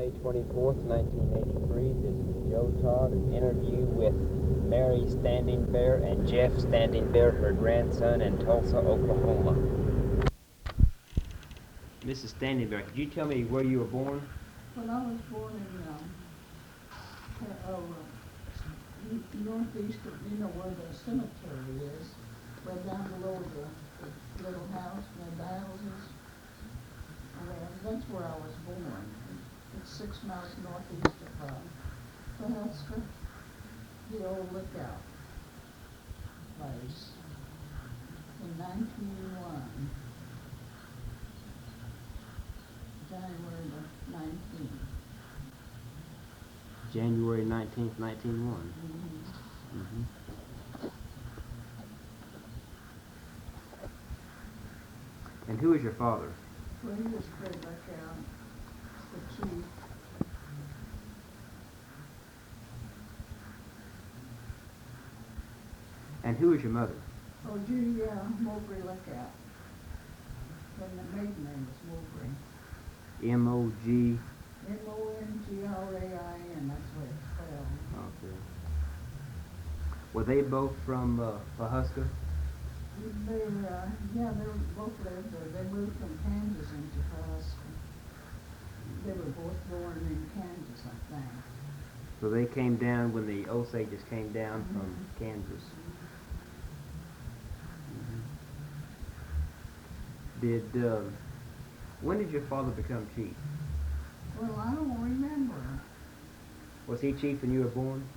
May 24th, 1983. This is Joe Todd, an interview with Mary Standingbear and Jeff Standingbear, her grandson, in Tulsa, Oklahoma. Mrs. Standingbear, could you tell me where you were born? Well, I was born in northeast of, where the cemetery is, right down below the little house, the houses. That's where I was born. It's 6 miles northeast of Pawhuska, the old lookout place, in 1901, January the 19th. January 19th, 1901. Mm-hmm. And who is your father? Well, he was Fred Lookout, the chief. And who is your mother? Oh, Judy Mowbray Lookout. And the maiden name was Mowbray. M-O-G... M-O-N-G-R-A-I-N, that's what it's spelled. Okay. Were they both from Pawhuska? They both lived there. They moved from Kansas into Pawhuska. They were both born in Kansas, I think. So they came down when the Osages came down from Kansas. When did your father become chief? Well, I don't remember. Was he chief when you were born?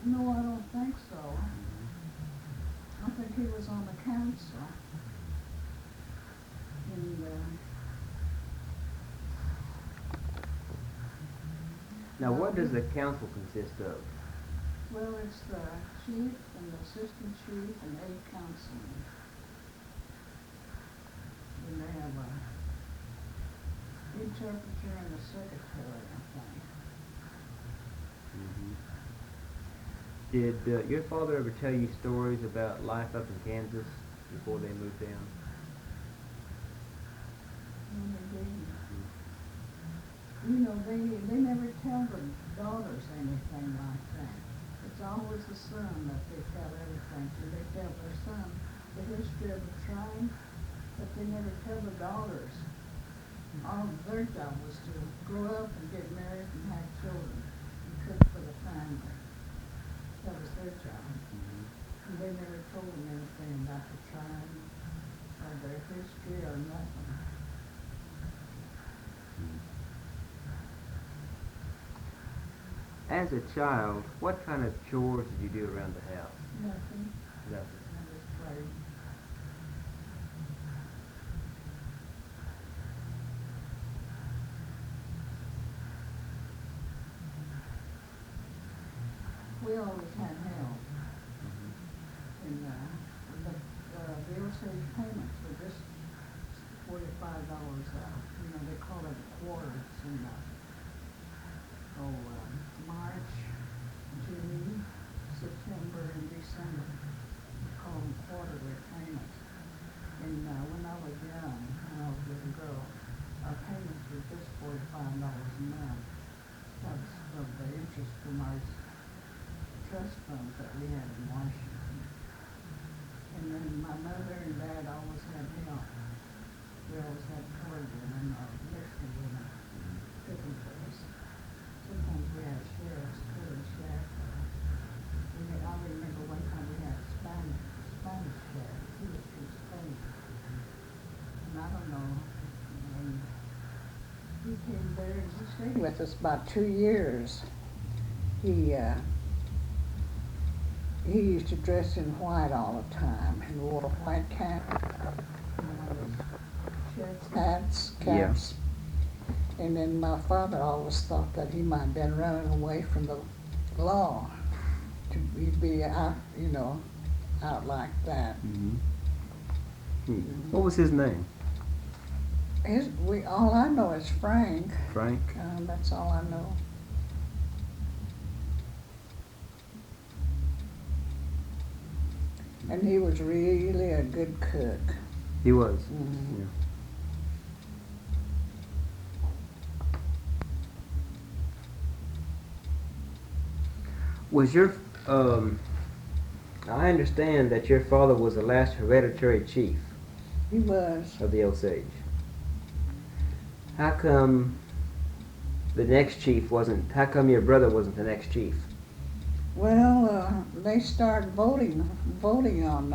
No, I don't think so. I think he was on the council. Now, what does the council consist of? Well, it's the chief and the assistant chief and 8 councilmen. And they have a interpreter and a secretary, I think. Did your father ever tell you stories about life up in Kansas before they moved down? They never tell the daughters anything like that. It's always the son that they tell everything to. They tell their son the history of the tribe, but they never tell the daughters. All their job was to grow up and get married and have children and cook for the family. That was their job. And they never told them anything about the tribe or their history or nothing. As a child, what kind of chores did you do around the house? Nothing. Nothing. I just played. We always had help. And the Osage payments were just $45 out. They call it quarters in March, June, September, and December. We call them quarterly payments. And when I was young, when I was a little girl, our payments were just $45 a month. That was from the interest from our trust funds that we had in Washington. And then my mother and dad always had help. We always had colored women or Mexican women cooking for us. Sometimes we had sheriffs, colored sheriff. I remember one time we had a Spanish sheriff. He was from Spain. And I don't know. And he came there and he stayed with us about 2 years. He used to dress in white all the time and wore a white cap. Hats, caps. Yeah. And then my father always thought that he might have been running away from the law to be out, out like that. What was his name? All I know is Frank. Frank? That's all I know. And he was really a good cook. He was? Yeah. Was your I understand that your father was the last hereditary chief He was. of the Osage. How come the next chief wasn't? How come your brother wasn't the next chief? Well, they started voting on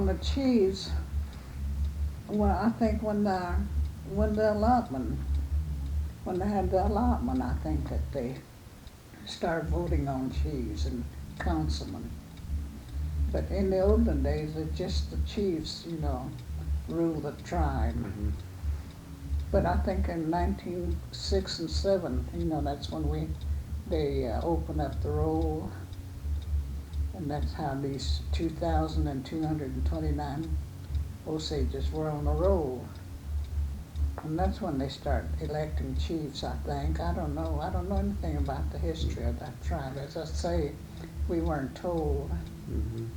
the chiefs. Well, I think when the allotment, when they had the allotment, I think that they started voting on chiefs and councilmen. But in the olden days, it just the chiefs, ruled the tribe. Mm-hmm. But I think in 1906 and 7, that's when they opened up the roll, and that's how these 2,229 Osages were on the roll. And that's when they start electing chiefs, I think. I don't know. I don't know anything about the history of that tribe. As I say, we weren't told. Mm-hmm.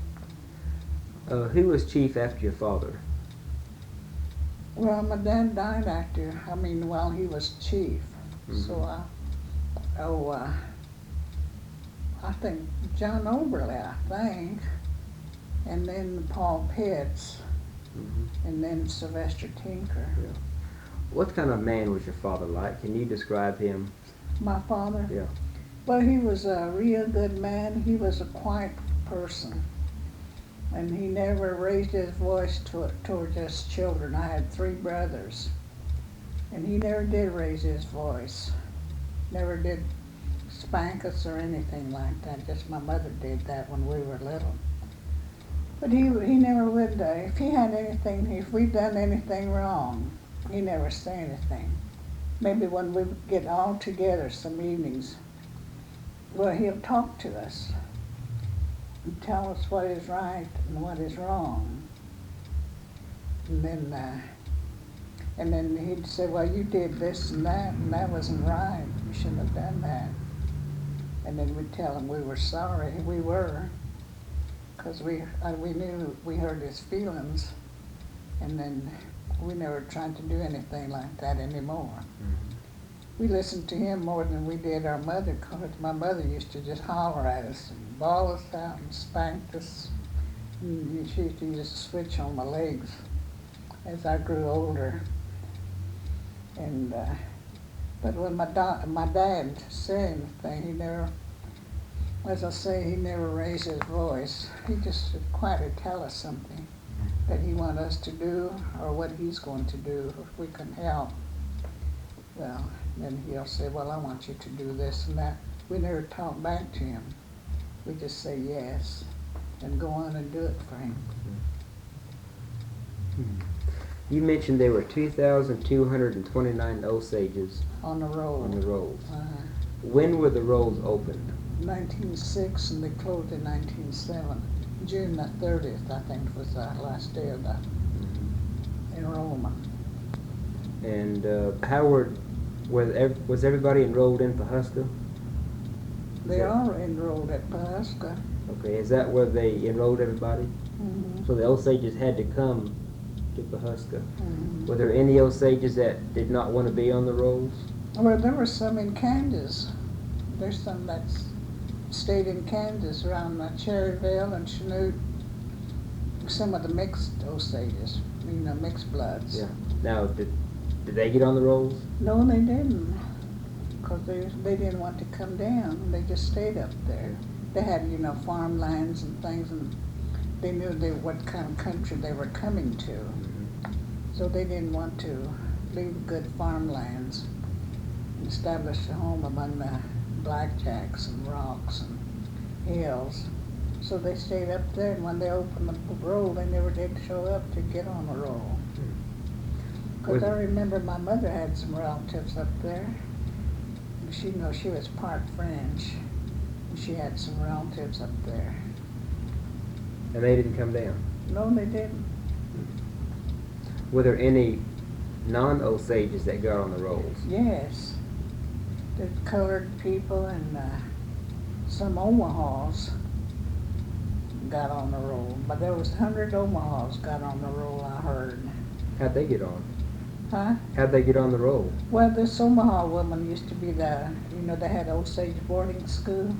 Who was chief after your father? Well, my dad died while he was chief. Mm-hmm. So, I think John Oberle, I think, and then Paul Pitts, Mm-hmm. and then Sylvester Tinker. Yeah. What kind of man was your father like? Can you describe him? My father? Yeah. Well, he was a real good man. He was a quiet person, and he never raised his voice towards us children. I had 3 brothers, and he never did raise his voice. Never did spank us or anything like that. Just my mother did that when we were little. But he never would. If we'd done anything wrong, he never said anything. Maybe when we would get all together some evenings, well, he'll talk to us and tell us what is right and what is wrong. And then he'd say, well, you did this and that wasn't right. You shouldn't have done that. And then we'd tell him we were sorry. We were, because we knew, we heard his feelings, and then we never tried to do anything like that anymore. Mm-hmm. We listened to him more than we did our mother, because my mother used to just holler at us and bawl us out and spank us. And she used to use a switch on my legs as I grew older. And but when my dad said anything, he never, as I say, he never raised his voice. He just would quietly tell us something that he wanted us to do, or what he's going to do if we can help. Well, then he'll say, well, I want you to do this and that. We never talk back to him. We just say yes and go on and do it for him. Mm-hmm. You mentioned there were 2,229 Osages On the roll. on the rolls. When were the rolls opened? 1906, and they closed in 1907. June the 30th, I think, was the last day of the enrollment. And was everybody enrolled in Pawhuska? They are enrolled at Pawhuska. Okay, is that where they enrolled everybody? Mm-hmm. So the Osages had to come to Pawhuska. Mm-hmm. Were there any Osages that did not want to be on the rolls? Well, there were some in Kansas. There's some that stayed in Kansas around Cherryville and Chanute. Some of the mixed Osages, mixed bloods. Yeah. Now, did they get on the rolls? No, they didn't, because they didn't want to come down. They just stayed up there. They had, farmlands and things, and they knew what kind of country they were coming to. Mm-hmm. So they didn't want to leave good farmlands and establish a home among the blackjacks and rocks and hills. So they stayed up there, and when they opened the roll, they never did show up to get on the roll. Because I remember my mother had some relatives up there. She was part French, and she had some relatives up there. And they didn't come down? No, they didn't. Were there any non-Osages that got on the rolls? Yes. The colored people and some Omahas got on the roll. But there was 100 Omahas got on the roll, I heard. How'd they get on? Huh? How'd they get on the roll? Well, this Omaha woman used to be they had Osage boarding school.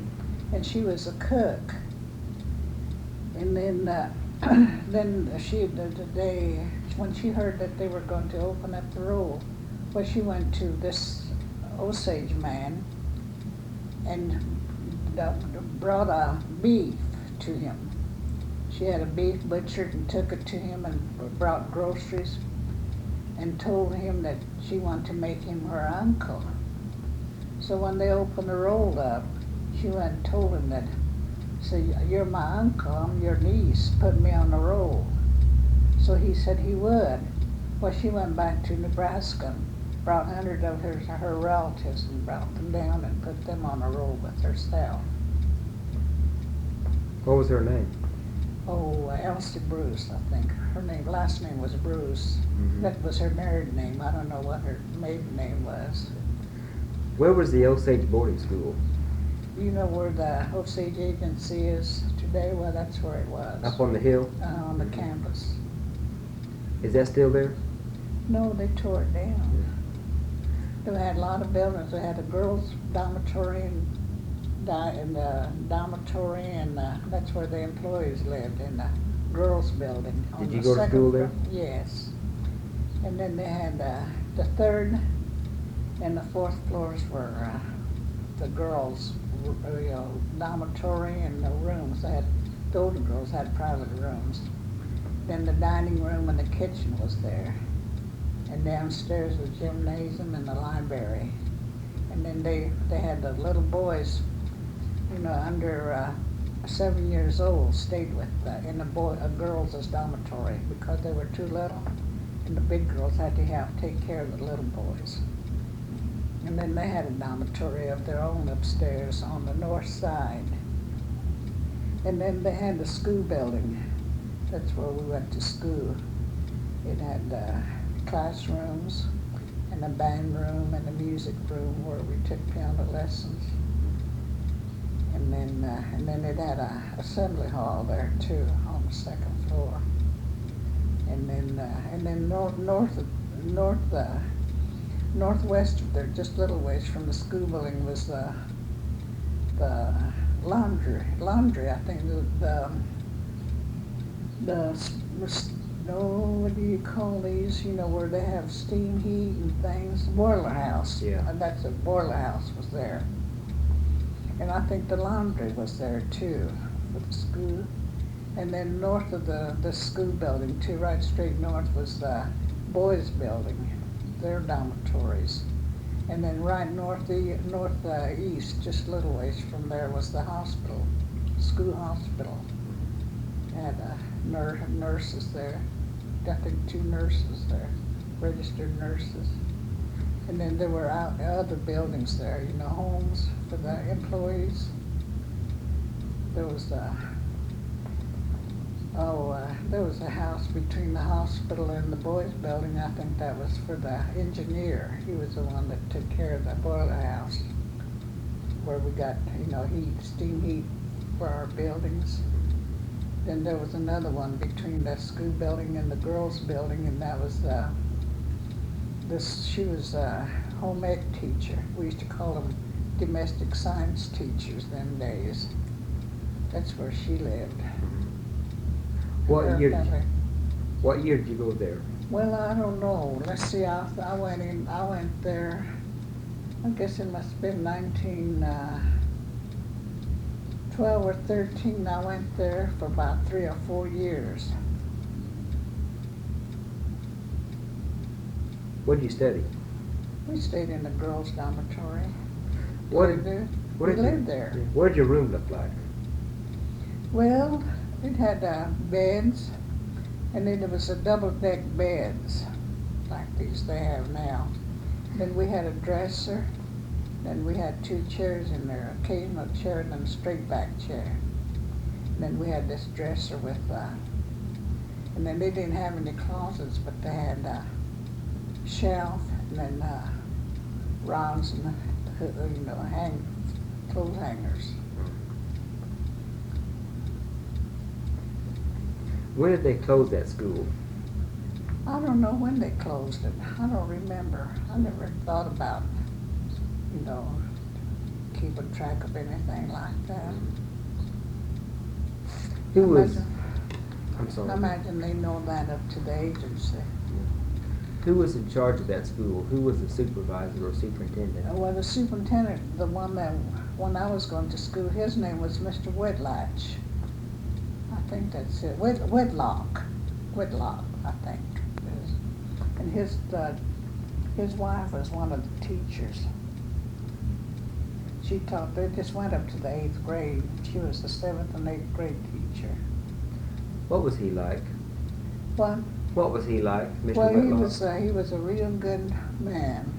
and she was a cook. And then, then the day when she heard that they were going to open up the roll, well, she went to this Osage man and brought a beef to him. She had a beef butchered and took it to him and brought groceries and told him that she wanted to make him her uncle. So when they opened the roll up, she went and told him that, so you're my uncle, I'm your niece, put me on the roll. So he said he would. Well, she went back to Nebraska and brought 100 of her relatives and brought them down and put them on a roll with herself. What was her name? Oh, Elsie Bruce, I think. Her last name was Bruce. Mm-hmm. That was her married name. I don't know what her maiden name was. Where was the Osage boarding school? You know where the Osage Agency is today? Well, that's where it was. Up on the hill? On the campus. Is that still there? No, they tore it down. They had a lot of buildings. They had a girls' dormitory and dormitory, and that's where the employees lived, in the girls' building. Did you go to school there? Yes. And then they had the third and the fourth floors were the girls' dormitory and the rooms. The older girls had private rooms. Then the dining room and the kitchen was there. And downstairs was gymnasium and the library. And then they had the little boys, under 7 years old, stayed with in the girls' dormitory because they were too little, and the big girls had to take care of the little boys. And then they had a dormitory of their own upstairs on the north side. And then they had the school building. That's where we went to school. It had classrooms and a band room and a music room where we took piano lessons. And then it had a assembly hall there too on the second floor. And then northwest of there, just a little ways from the school building, was the laundry. I think what do you call these? Where they have steam heat and things. Boiler house. Yeah. And that's a boiler house was there. And I think the laundry was there too for the school. And then north of the school building too, right straight north, was the boys' building, their dormitories. And then right northeast, just a little ways from there, was the hospital, school hospital. Had nurses there. I think 2 nurses there, registered nurses. And then there were other buildings there, homes for the employees. There was there was a house between the hospital and the boys' building. I think that was for the engineer. He was the one that took care of the boiler house, where we got, steam heat for our buildings. Then there was another one between the school building and the girls' building, and that was she was a home ec teacher. We used to call them domestic science teachers them days. That's where she lived. What year did you go there? Well, I don't know. Let's see. I went there. I guess it must have been 1912 or 13. I went there for about 3 or 4 years. What did you study? We stayed in the girls' dormitory. We lived there. What did your room look like? Well, it had beds, and then there was a double-deck beds like these they have now. Then we had a dresser. Then we had 2 chairs in there, occasional chair and then a straight-back chair. And then we had this dresser with, and then they didn't have any closets, but they had shelf and then rods and clothes hangers. When did they close that school? I don't know when they closed it. I don't remember. I never thought about, keep a track of anything like that. Who was? Imagine- I'm sorry. I imagine they know that up to the agency. Who was in charge of that school? Who was the supervisor or superintendent? Well, the superintendent, the one that, when I was going to school, his name was Mr. Whitlatch. I think that's it. Whitlock, I think. And his wife was one of the teachers. She taught, they just went up to the 8th grade. She was the 7th and 8th grade teacher. What was he like? What was he like, Mr. Well, Whitlock? he was a real good man.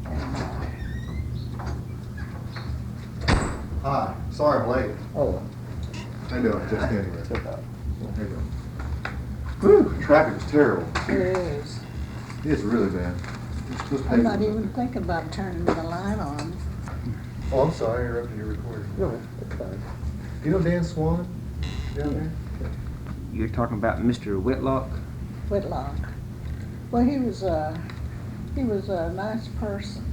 And, Hi, sorry I'm late. Oh. How you doing? Just anyway. Took off. There you go. Whew, traffic is terrible. it is. It's really bad. I'm not even thinking about turning the light on. Oh, I'm sorry, I interrupted your recording. No, that's fine. You know Dan Swan down there? You're talking about Mr. Whitlock? Whitlock. Well, he was a nice person.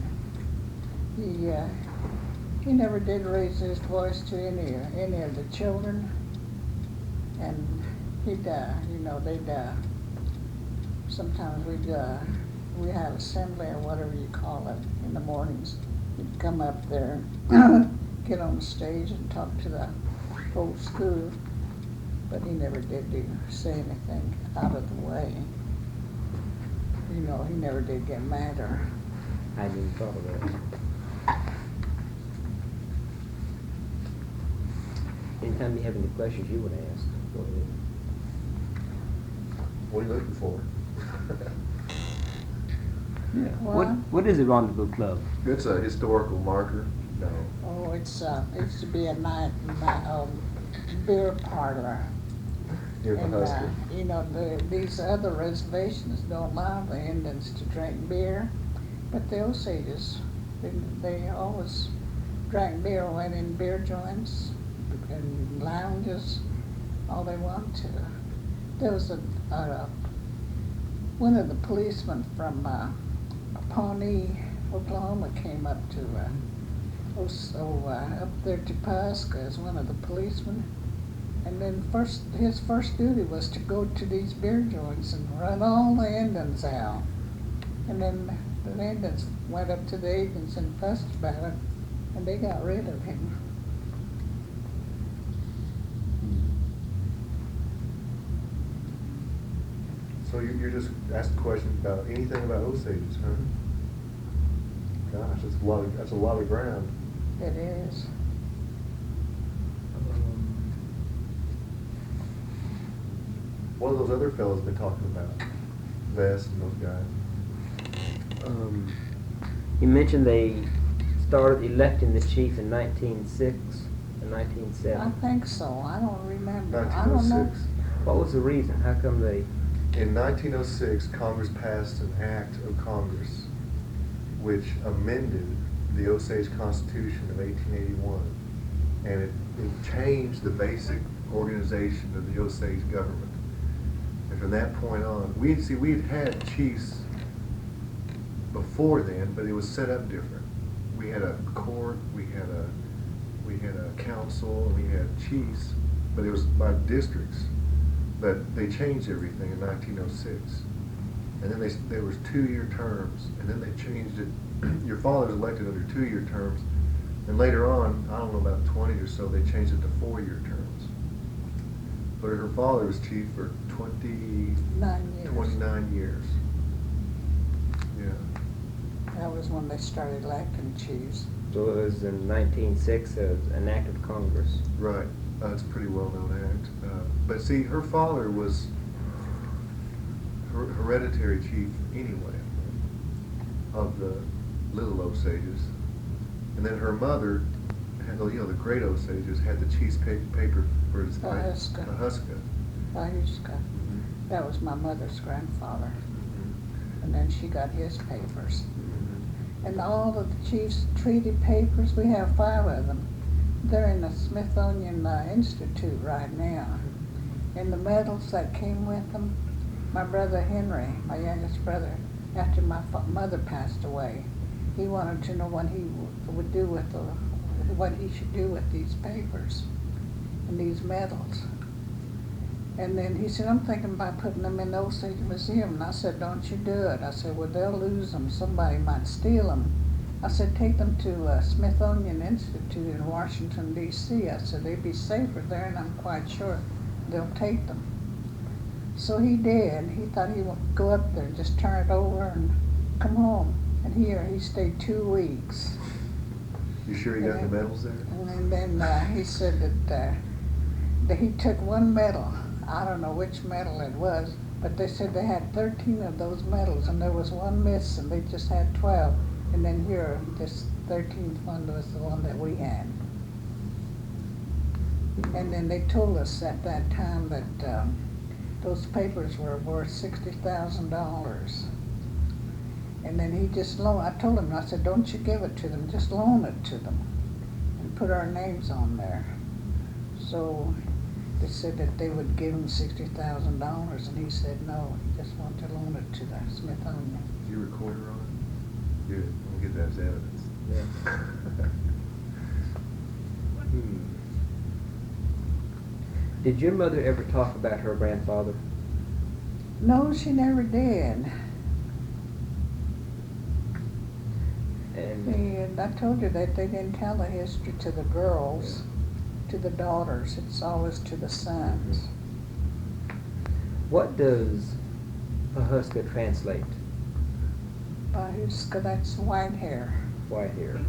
He never did raise his voice to any of the children, and he'd sometimes we had assembly or whatever you call it in the mornings. He'd come up there, get on the stage and talk to the whole school, but he never did say anything out of the way. He never did get mad or. I hadn't even thought of that. Anytime you have any questions you want to ask, go ahead. What are you looking for? Yeah. What? What is a rendezvous club? It's a historical marker. No. Oh, it used to be a beer parlor. Near And, Pawhuska. these other reservations don't allow the Indians to drink beer, but the Osages, they always drank beer, went in beer joints and lounges, all they want to. There was one of the policemen from Pawnee, Oklahoma, came up to up there to Pawhuska as one of the policemen. And then his first duty was to go to these beer joints and run all the Indians out. And then the Indians went up to the agents and fussed about it, and they got rid of him. So you're just asking questions about anything about Osages, huh? Gosh, that's a lot of ground. It is. What have those other fellows been talking about? Vest and those guys. You mentioned they started electing the chief in 1906 and 1907. I think so. I don't remember. I don't know. 1906. What was the reason? How come they? In 1906, Congress passed an act of Congress which amended the Osage Constitution of 1881, and it changed the basic organization of the Osage government. And from that point on, we'd had chiefs before then, but it was set up different. We had a court, we had a council, and we had chiefs, but it was by districts. But they changed everything in 1906. And then there was 2-year terms, and then they changed it. Your father was elected under 2-year terms, and later on, I don't know, about 20 or so, they changed it to 4-year terms. But her father was chief for 29 years. Yeah. That was when they started electing chiefs. So it was in 1906 an act of Congress. Right. It's a pretty well-known act. But see, her father was hereditary chief anyway of the little Osages, and then her mother had the great Osages had the chief's paper for his Pawhuska. Pawhuska. That was my mother's grandfather, Mm-hmm. and then she got his papers. Mm-hmm. And all of the chief's treaty papers, we have 5 of them. They're in the Smithsonian Institute right now. And the medals that came with them, my brother Henry, my youngest brother, after my mother passed away, he wanted to know what he would do with what he should do with these papers and these medals. And then he said, I'm thinking about putting them in the Osage Museum. And I said, don't you do it. I said, well, they'll lose them. Somebody might steal them. I said, take them to Smithsonian Institute in Washington, D.C. I said, they'd be safer there, and I'm quite sure they'll take them. So he did. He thought he would go up there and just turn it over and come home. And here he stayed 2 weeks. You sure he got the medals there? And then he said that he took one medal. I don't know which medal it was, but they said they had 13 of those medals, and there was one missing. They just had 12. And then here, this 13th one was the one that we had. And then they told us at that time that those papers were worth $60,000. And then he just I told him, I said, don't you give it to them, just loan it to them and put our names on there. So they said that they would give him $60,000, and he said no, he just wanted to loan it to the Smithsonian. Did you record her on it? Good, we'll get that as evidence. Yeah. Did your mother ever talk about her grandfather? No, she never did. And I told you that they didn't tell the history to the girls, to the daughters. It's always to the sons. What does Pawhuska translate? Pawhuska, that's white hair. White hair.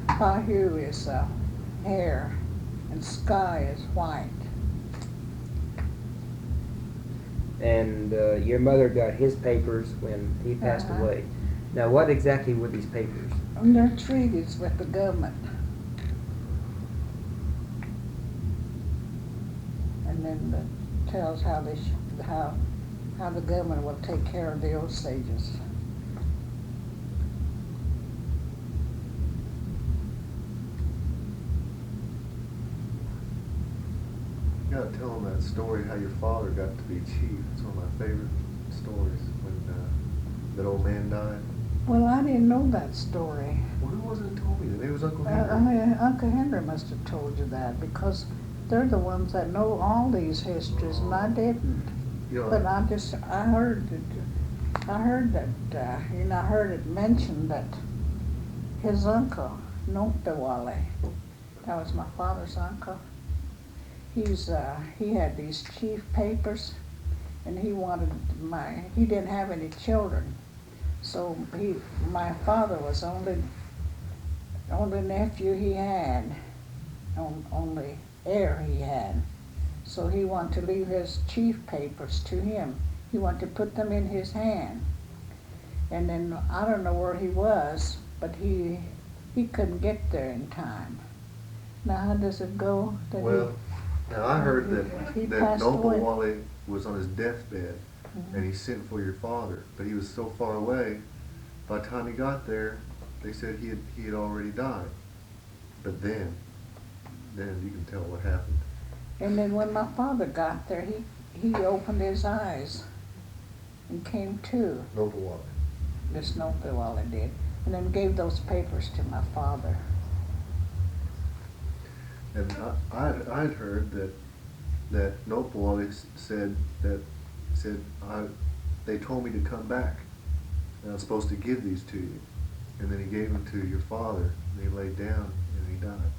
Pahu is hair, and sky is white. And your mother got his papers when he passed away. Now, what exactly were these papers? And they're treaties with the government. And then that tells how the government will take care of the Osages. You gotta tell them that story how your father got to be chief. It's one of my favorite stories when that old man died. Well, I didn't know that story. Well, who was it that told me that? Maybe it was Uncle Henry. Uncle Henry must have told you that, because they're the ones that know all these histories, and I didn't. You know, But I heard it mentioned that his uncle, Nopewale, that was my father's uncle, he had these chief papers, and he didn't have any children. So my father was only nephew he had, only heir he had. So he wanted to leave his chief papers to him. He wanted to put them in his hand. And then I don't know where he was, but he couldn't get there in time. Now how does it go? Now I heard he that passed away. Nopewale was on his deathbed, and he sent for your father, but he was so far away. By the time he got there, they said he had already died. But then you can tell what happened. And then when my father got there, he opened his eyes and came to. Nopewale. This Nopewale did, and then gave those papers to my father. And I'd heard that Nopewale said they told me to come back, and I was supposed to give these to you, and then he gave them to your father, and he laid down and he died.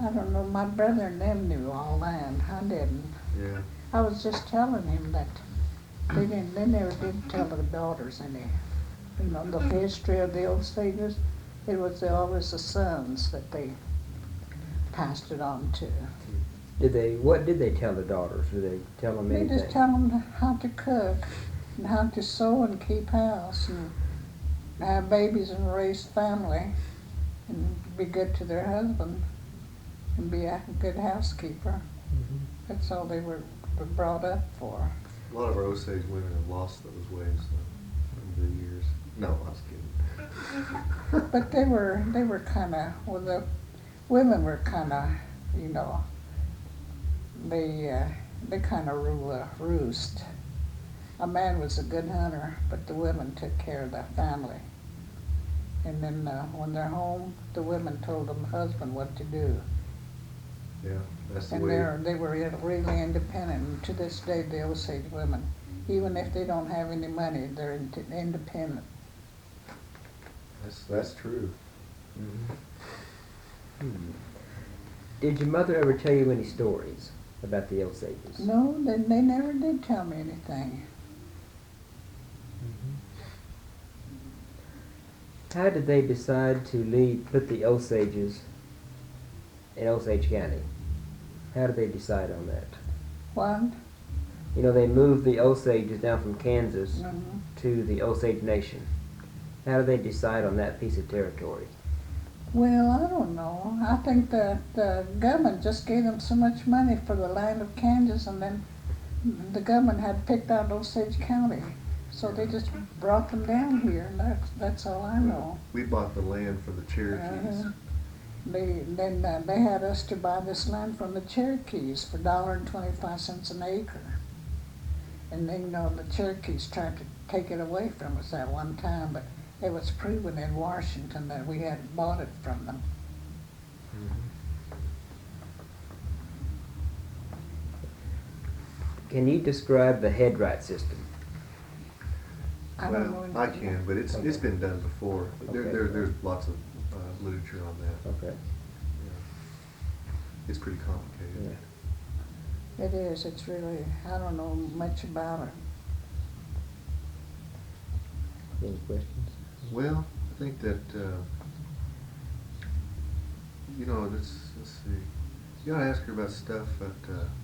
I don't know. My brother and them knew all that. I didn't. Yeah. I was just telling him that they never did tell the daughters any, the history of the Osages. It was always the sons that they passed it on to. What did they tell the daughters? Did they tell them anything? They just tell them how to cook and how to sew and keep house and have babies and raise family and be good to their husband and be a good housekeeper. Mm-hmm. That's all they were brought up for. A lot of our Osage women have lost those ways over the years. No, I was kidding. But they were kind of, the women were kind of, they kind of rule a roost. A man was a good hunter, but the women took care of the family. And then when they're home, the women told them husband what to do. Yeah, that's the And way. they were really independent. And to this day, the Osage women, even if they don't have any money, they're independent. That's true. Did your mother ever tell you any stories about the Osages? No, they never did tell me anything. How did they decide to put the Osages in Osage County? How did they decide on that? What? You know, they moved the Osages down from Kansas Mhm. to the Osage Nation. How did they decide on that piece of territory? Well, I don't know. I think the government just gave them so much money for the land of Kansas, and then the government had picked out Osage County. So they just brought them down here, and that's all I know. We bought the land from the Cherokees. They had us to buy this land from the Cherokees for $1.25 an acre. And then, the Cherokees tried to take it away from us at one time, but it was proven in Washington that we had bought it from them. Can you describe the headright system? I don't know Well, I anything. can, but it's been done before. Okay. There's lots of literature on that. Okay. Yeah. It's pretty complicated. Yeah. It is. It's really, I don't know much about it. Any questions? Well, I think that let's see. You gotta ask her about stuff that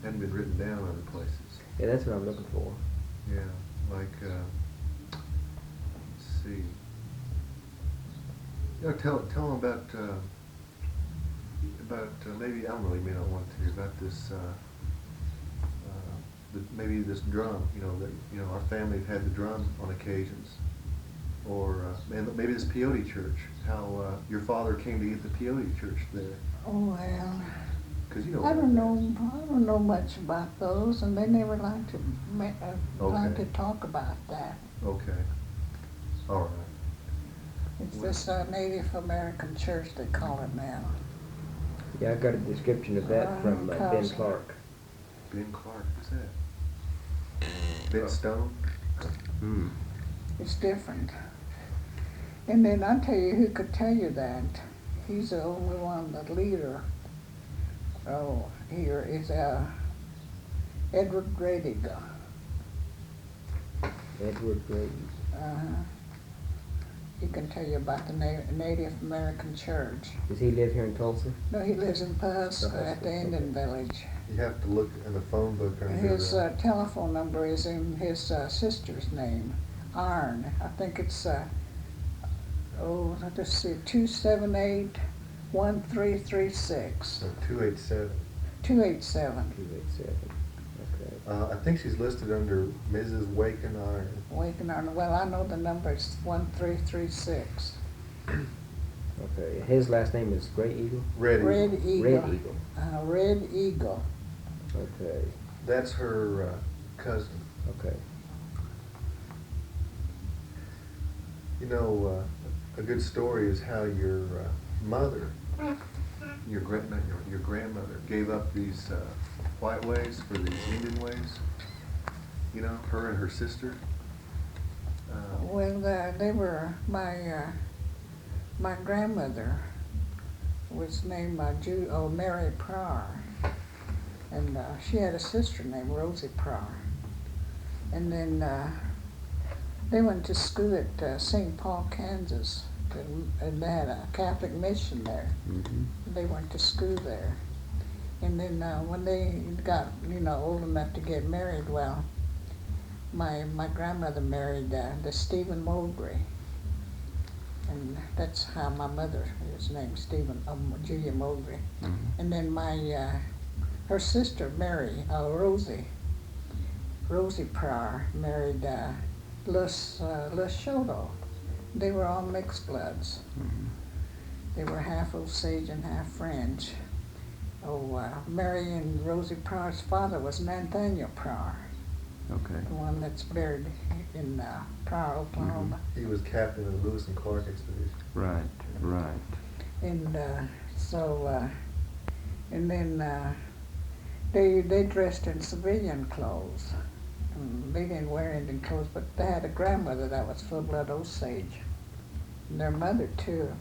hadn't been written down other places. Yeah, that's what I'm looking for. Yeah, like let's see. Tell them about maybe I don't really may not want to about this maybe this drum. That our family have had the drum on occasions, or maybe this peyote church. How your father came to get the peyote church there. Oh, well, Because I don't know much about those, and they never like to Okay. talk about that. Okay. All right. It's this Native American church, they call it now. Yeah, I got a description of that from Ben Cause- Clark. Ben Clark, who's that? Ben Stone? Hmm. It's different. And then I'll tell you who could tell you that. He's the only one, the leader. Oh, here is Edward Gradiga. Edward Grady. He can tell you about the Native American church. Does he live here in Tulsa? No, he lives in Pawhuska at the Okay. Indian Village. You have to look in the phone book under His the... telephone number is in his sister's name, Arn. I think it's, let's see, 278-1336. 287. 287. 287. Okay. I think she's listed under Mrs. Waken Iron. Waking Arn. Well, I know the number is 1336. Okay. His last name is Gray Eagle? Red Red Eagle. Eagle. Red Eagle. Red Eagle. Okay. That's her cousin. Okay. A good story is how your mother, your grandmother gave up these white ways for these Indian ways. Her and her sister. Well, they were my grandmother was named Mary Pryor, and she had a sister named Rosie Pryor, and then they went to school at St. Paul, Kansas, and they had a Catholic mission there. Mm-hmm. They went to school there, and then when they got old enough to get married, well, my grandmother married the Stephen Mowbray, and that's how my mother is named, Julia Mowbray. Mm-hmm. And then her sister Rosie Pryor married Les Shoto. They were all mixed bloods. Mm-hmm. They were half Osage and half French. Mary and Rosie Pryor's father was Nathaniel Pryor. Okay. the one that's buried in Pryor, Oklahoma. He was captain of the Lewis and Clark expedition. Right, right. And and then they dressed in civilian clothes. They didn't wear Indian clothes, but they had a grandmother that was full-blood Osage, and their mother too.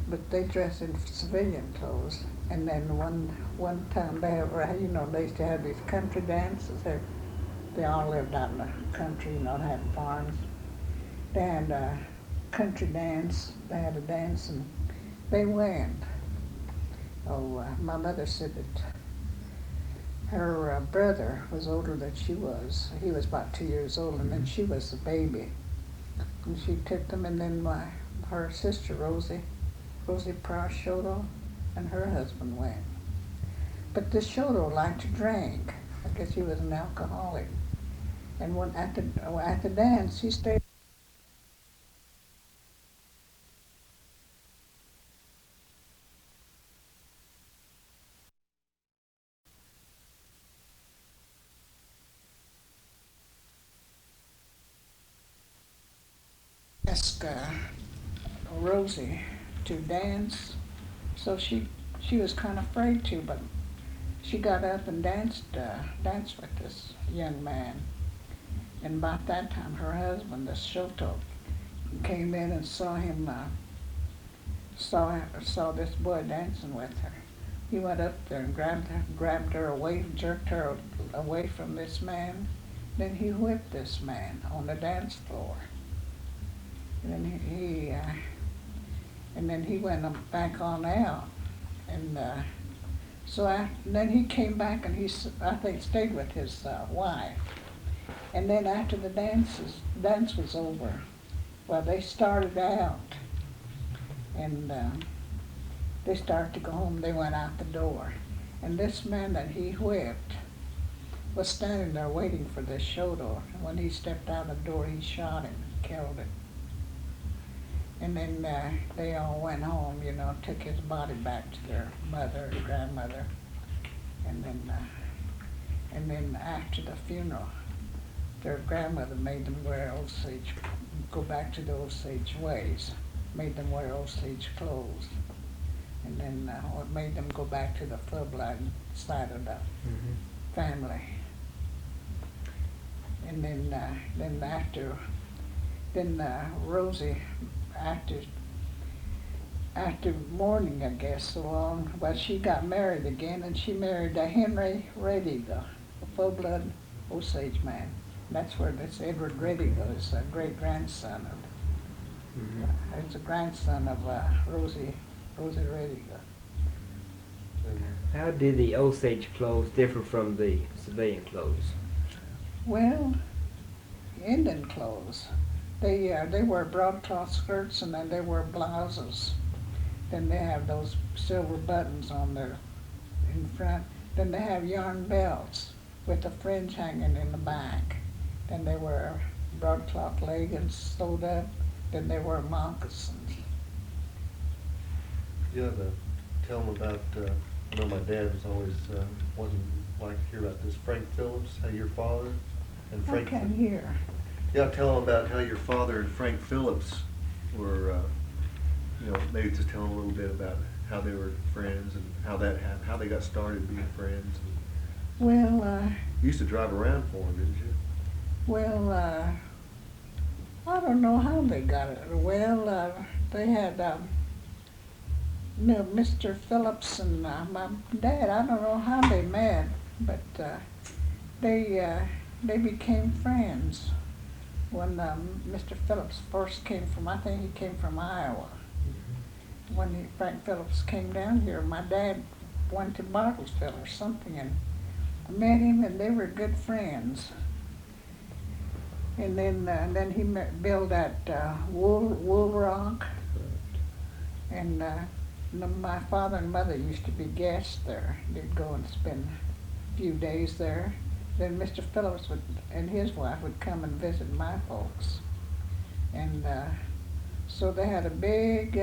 But they dressed in civilian clothes. And then one time they used to have these country dances. They all lived out in the country, had farms. They had a country dance. They had a dance, and they went. My mother said that her brother was older than she was. He was about 2 years old, and then she was a baby. And she took them, and then her sister Rosie Pryor Shoto, and her husband went. But this Shoto liked to drink. I guess he was an alcoholic. And at the dance, he stayed. Asked Rosie to dance, so she was kind of afraid to, but she got up and danced with this young man. And about that time, her husband, this Shoto, came in and saw this boy dancing with her. He went up there and grabbed her away, jerked her away from this man. Then he whipped this man on the dance floor. And then he went back on out, and then he came back, and I think stayed with his wife. And then after the dance was over, well, they started out, and they started to go home. They went out the door, and this man that he whipped was standing there waiting for this Shoto. And when he stepped out the door, he shot him and killed him. And then they all went home, took his body back to their mother, grandmother. And then after the funeral, their grandmother made them wear Osage, go back to the Osage ways, made them wear Osage clothes. And then made them go back to the full-blood side of the family. And then Rosie, after mourning, I guess, so long, well, she got married again, and she married Henry Redigo, a full-blood Osage man. That's where this Edward Redigo is a great-grandson of. He's a grandson of Rosie Redigo. How did the Osage clothes differ from the civilian clothes? Well, Indian clothes. They wear broadcloth skirts, and then they wear blouses. Then they have those silver buttons on their in front. Then they have yarn belts with the fringe hanging in the back. Then they wear broadcloth leggings sewed up. Then they wear moccasins. You ought to tell them about, I know my dad was always wanting like to hear about this, Frank Phillips, how your father and Frank. I can't hear. Yeah, tell them about how your father and Frank Phillips were, maybe just tell them a little bit about how they were friends and how that happened, how they got started being friends. Well, You used to drive around for them, didn't you? well, I don't know how they got it. Well, they had, Mr. Phillips and my dad. I don't know how they met, but they became friends when Mr. Phillips first came from. I think he came from Iowa. When Frank Phillips came down here, my dad went to Bartlesville or something, and I met him, and they were good friends. And then he built that Wool Rock, and my father and mother used to be guests there. They'd go and spend a few days there. Then Mr. Phillips and his wife would come and visit my folks, and so they had a big.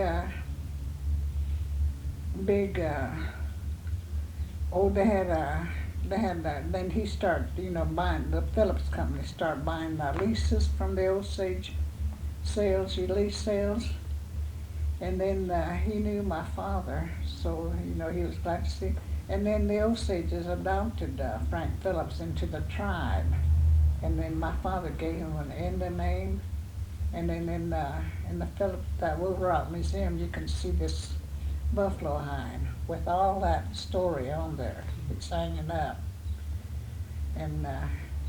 They had they had then he started, buying, the Phillips company started buying leases from the Osage sales, lease sales. And then he knew my father, so, he was glad to see. And then the Osages adopted Frank Phillips into the tribe. And then my father gave him an Indian name. And then in the Phillips, Will Rock Museum, you can see this buffalo hind with all that story on there. It's hanging up. And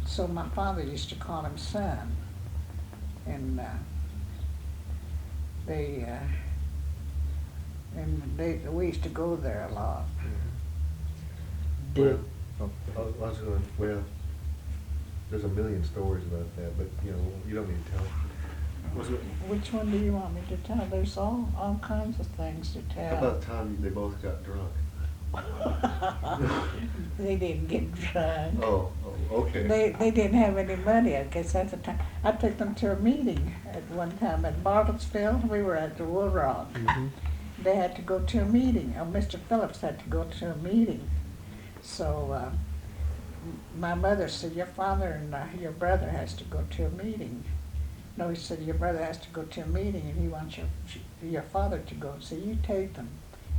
so my father used to call him son. And we used to go there a lot. Did I was going, well, there's a million stories about that, but you don't need to tell. Which one do you want me to tell? There's all kinds of things to tell. How about the time they both got drunk? They didn't get drunk. Oh, okay. They didn't have any money, I guess at the time. I took them to a meeting at one time at Bartlesville. We were at the Wood Rock. Mm-hmm. They had to go to a meeting. Mr. Phillips had to go to a meeting. So my mother said, your father and your brother has to go to a meeting. No, he said, your brother has to go to a meeting and he wants your father to go. So you take them.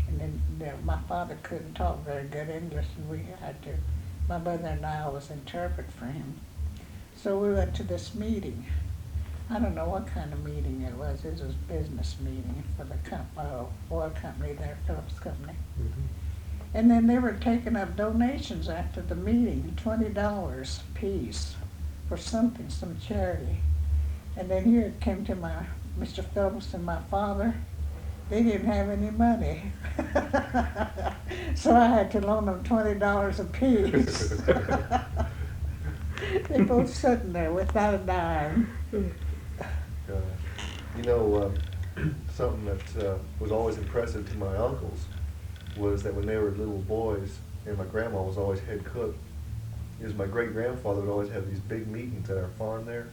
And then my father couldn't talk very good English, and we had to, my mother and I always interpret for him. So we went to this meeting. I don't know what kind of meeting it was. It was a business meeting for the oil company there, Phillips Company. Mm-hmm. And then they were taking up donations after the meeting, $20 a piece for something, some charity. And then here it came to Mr. Phillips and my father. They didn't have any money. So I had to loan them $20 a piece. They both sitting there without a dime. Something that was always impressive to my uncles was that when they were little boys, and my grandma was always head cook, is my great-grandfather would always have these big meetings at our farm there.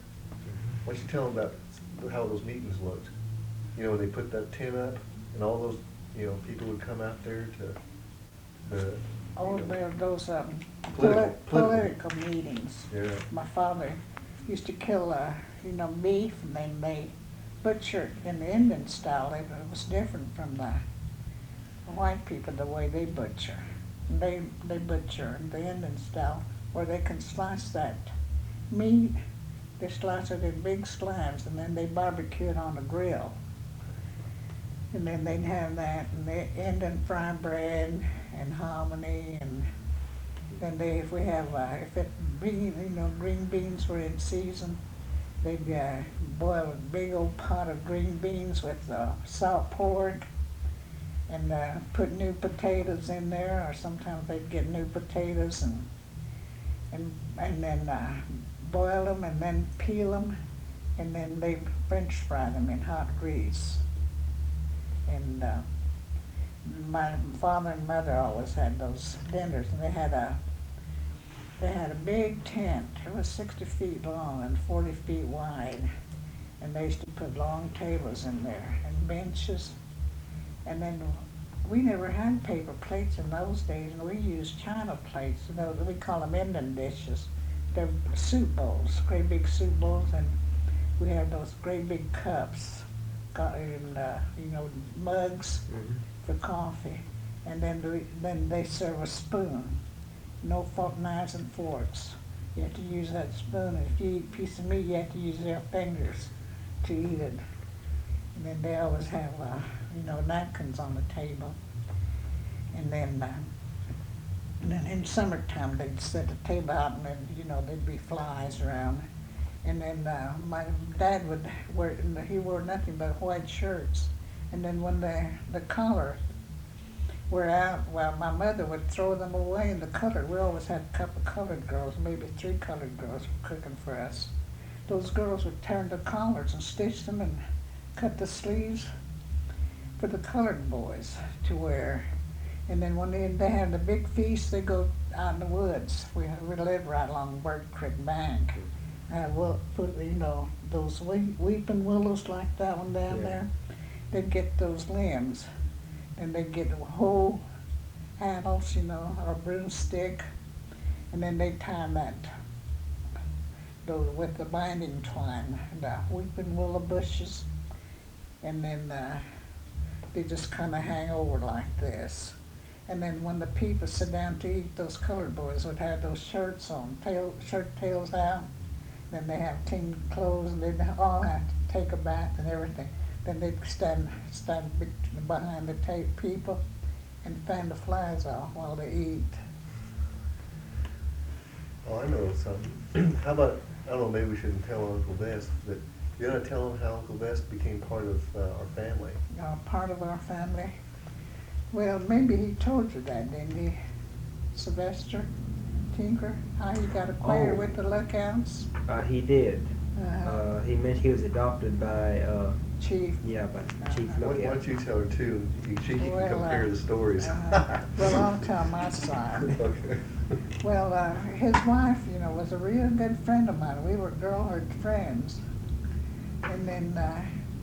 Why don't you tell them about how those meetings looked? When they put that tent up, and all those, people would come out there to Those political meetings. Yeah. My father used to kill, beef, and then they butchered in the Indian style. It was different from the white people, the way they butcher. They butcher in the Indian style, where they can slice that meat. They slice it in big slabs, and then they barbecue it on a grill. And then they'd have that, and the Indian fry bread and hominy, and then if green beans were in season, they'd boil a big old pot of green beans with salt pork, and put new potatoes in there, or sometimes they'd get new potatoes and then boil them and then peel them, and then they French fry them in hot grease. And my father and mother always had those dinners, and they had a big tent. It was 60 feet long and 40 feet wide, and they used to put long tables in there and benches. And then we never had paper plates in those days, and we used china plates. We call them Indian dishes. They're soup bowls, great big soup bowls, and we had those great big cups, and mugs for coffee. And then they serve a spoon. No knives and forks. You have to use that spoon. And if you eat a piece of meat, you have to use their fingers to eat it. And then they always have, napkins on the table. And then in summertime, they'd set the table out, and then, there'd be flies around. And then my dad he wore nothing but white shirts. And then when the collars were out, well, my mother would throw them away, and we always had a couple colored girls, maybe 3 colored girls cooking for us. Those girls would turn the collars and stitch them and cut the sleeves for the colored boys to wear. And then when they had the big feast, they go out in the woods. We lived right along Bird Creek Bank. Put those weeping willows like that one down there. They'd get those limbs, and they'd get whole handles, or broomstick, And then they tie that with the binding twine, the weeping willow bushes, and then they just kind of hang over like this. And then when the people sit down to eat, those colored boys would have those shirts on, shirt tails out. Then they have clean clothes, and they'd all have to take a bath and everything. Then they'd stand behind the people and fan the flies off while they eat. Oh, I know something. How about, I don't know, maybe we shouldn't tell Uncle Vest, but you're not telling how Uncle Vest became part of our family. Part of our family? Well, maybe he told you that, didn't he? Sylvester Tinker, how he got acquainted with the Lookouts? He did. Uh-huh. He meant he was adopted by Chief. Yeah, by Chief Why Lookout. don't you tell her too? She can Well, compare the stories. Well, I'll tell my side. Okay. Well, his wife, was a real good friend of mine. We were girlhood friends. And then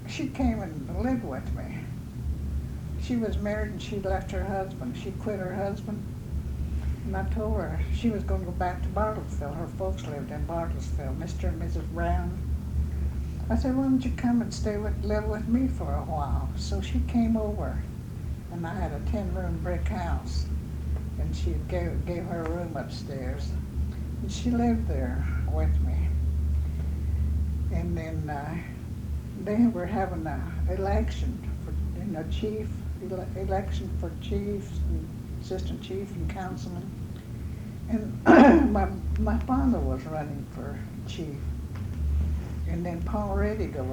she came and lived with me. She was married and she left her husband. She quit her husband. And I told her she was going to go back to Bartlesville. Her folks lived in Bartlesville, Mr. and Mrs. Brown. I said, why don't you come and live with me for a while? So she came over, and I had a 10-room brick house, and she gave her a room upstairs. And she lived there with me. And then they were having an election for, election for chiefs and assistant chief and councilman. And my father was running for chief. And then Paul Rediger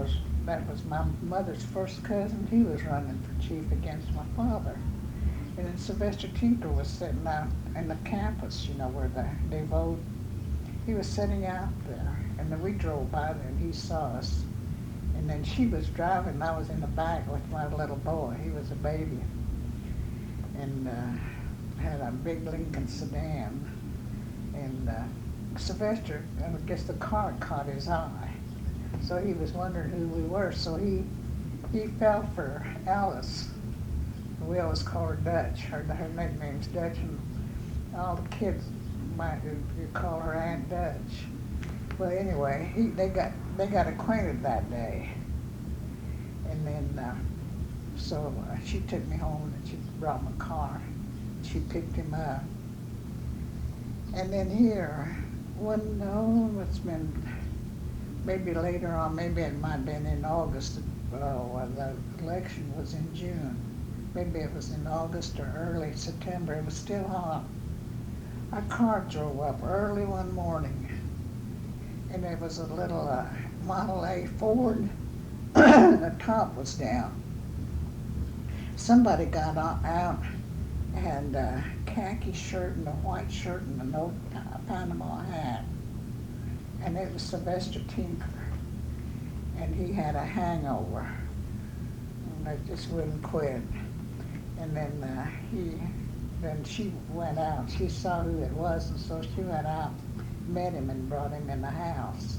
that was my mother's first cousin. He was running for chief against my father. And then Sylvester Tinker was sitting out in the campus, where they vote. He was sitting out there, and then we drove by there, and he saw us. And then she was driving, and I was in the back with my little boy. He was a baby. And had a big Lincoln sedan. And Sylvester, I guess the car caught his eye. So he was wondering who we were. So he fell for Alice. We always call her Dutch. Her nickname's Dutch, and all the kids might call her Aunt Dutch. Well, anyway, they got acquainted that day, and then so she took me home and she brought my car. She picked him up, and then here, it's been maybe later on, maybe it might have been in August. The election was in June. Maybe it was in August or early September. It was still hot. Our car drove up early one morning, and it was a little Model A Ford. The top was down. Somebody got out, had a khaki shirt and a white shirt and a no Panama hat, and it was Sylvester Tinker, and he had a hangover, and I just wouldn't quit. And then she went out. She saw who it was, and so she went out, met him, and brought him in the house.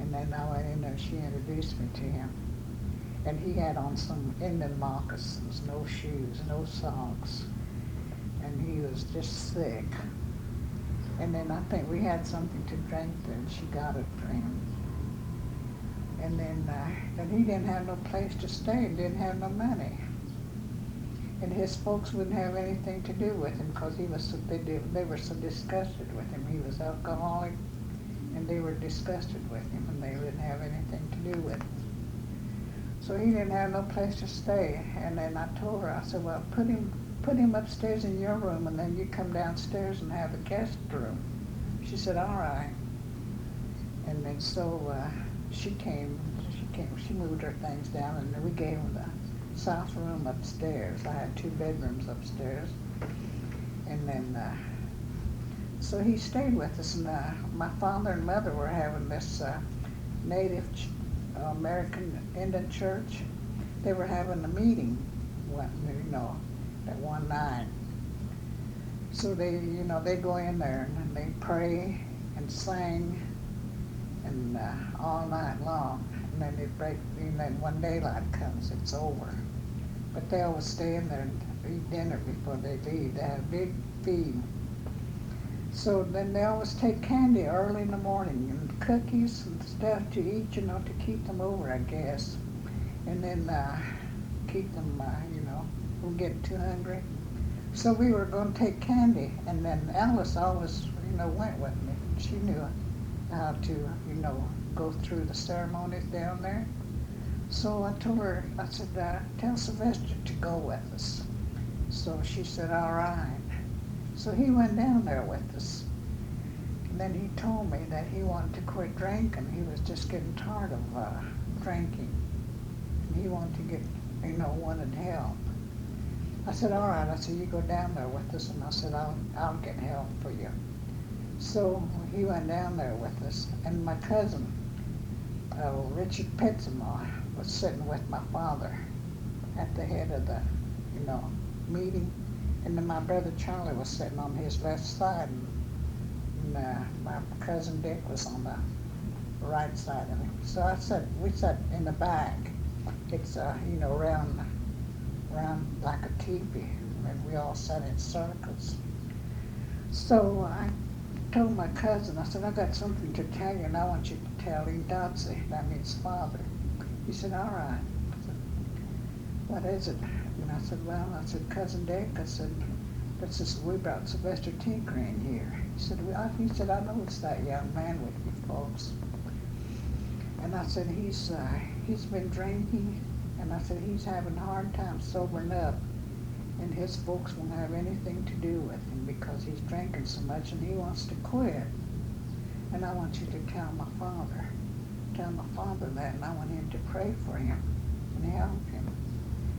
And then I went in there, and she introduced me to him. And he had on some Indian moccasins, no shoes, no socks. And he was just sick. And then I think we had something to drink there, and she got it for him. And then he didn't have no place to stay and didn't have no money. And his folks wouldn't have anything to do with him because they were so disgusted with him. He was alcoholic, and they were disgusted with him, and they didn't have anything to do with him. So he didn't have no place to stay. And then I told her, I said, well, put him upstairs in your room, and then you come downstairs and have a guest room. She said, all right. And then so she moved her things down, and then we gave her the south room upstairs. I had 2 bedrooms upstairs. And then, so he stayed with us, and my father and mother were having this native American Indian church. They were having a meeting, that one night. So they go in there and they pray and sing and all night long. And then they break, and then when daylight comes, it's over. But they always stay in there and eat dinner before they leave. They have a big feed. So then they always take candy early in the morning and cookies and stuff to eat, you know, to keep them over, I guess. And then keep them, from getting too hungry. So we were going to take candy, and then Alice always, went with me. She knew how to, go through the ceremonies down there. So I told her, I said, tell Sylvester to go with us. So she said, all right. So he went down there with us. And then he told me that he wanted to quit drinking. He was just getting tired of drinking. And he wanted to get, wanted help. I said, all right. I said, you go down there with us. And I said, I'll get help for you. So he went down there with us. And my cousin, Richard Petzimer, was sitting with my father at the head of the, meeting. And then my brother Charlie was sitting on his left side. And my cousin Dick was on the right side of him. So we sat in the back. It's, round like a teepee. And we all sat in circles. So I told my cousin, I said, I got something to tell you, and I want you to tell him Dotsy. That means father. He said, all right. I said, what is it? And I said, Cousin Dick, I said, we brought Sylvester Tinker in here. He said, I know it's that young man with you folks. And I said, he's been drinking, and I said, he's having a hard time sobering up, and his folks won't have anything to do with him because he's drinking so much and he wants to quit. And I want you to tell my father that, and I want him to pray for him and help him.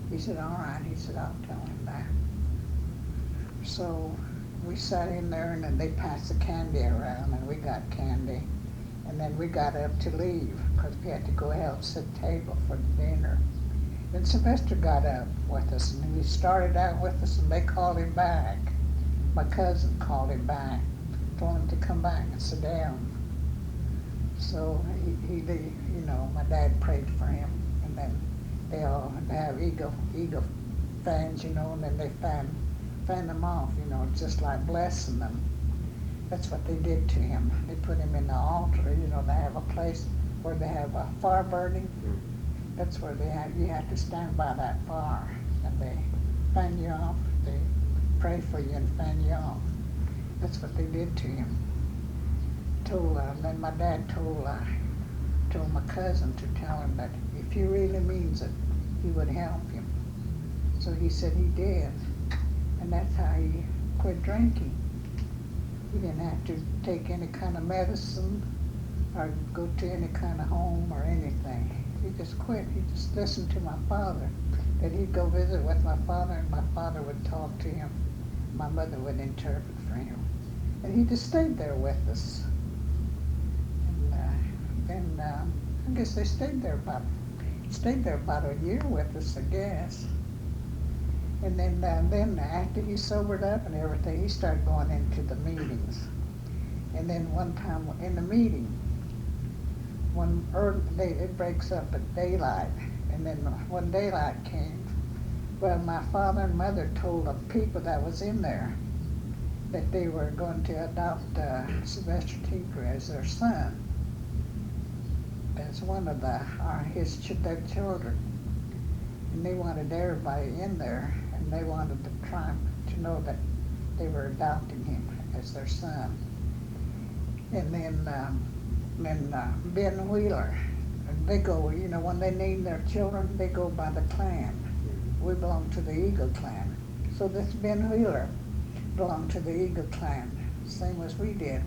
He said, all right. He said, I'll tell him that. So we sat in there, and then they passed the candy around, and we got candy. And then we got up to leave because we had to go help set the table for the dinner. Then Sylvester got up with us, and he started out with us, and they called him back. My cousin called him back, told him to come back and sit down. So he my dad prayed for him, and then they all have eagle fans, and then they fan them off, just like blessing them. That's what they did to him. They put him in the altar, they have a place where they have a fire burning. That's where you have to stand by that fire, and they fan you off. They pray for you and fan you off. That's what they did to him. Then my dad told my cousin to tell him that if he really means it, he would help him. So he said he did, and that's how he quit drinking. He didn't have to take any kind of medicine or go to any kind of home or anything. He just quit. He just listened to my father. That he'd go visit with my father, and my father would talk to him. My mother would interpret for him. And he just stayed there with us. And then I guess they stayed there about a year with us, I guess. And then after he sobered up and everything, he started going into the meetings. And then one time in the meeting, it breaks up at daylight, and then when daylight came, well, my father and mother told the people that was in there that they were going to adopt Sylvester Tinker as their son, as one of their children. And they wanted everybody in there, and they wanted to try to know that they were adopting him as their son. And then Ben Wheeler, and they go, when they name their children, they go by the clan. We belong to the Eagle clan. So this Ben Wheeler belonged to the Eagle clan, same as we did.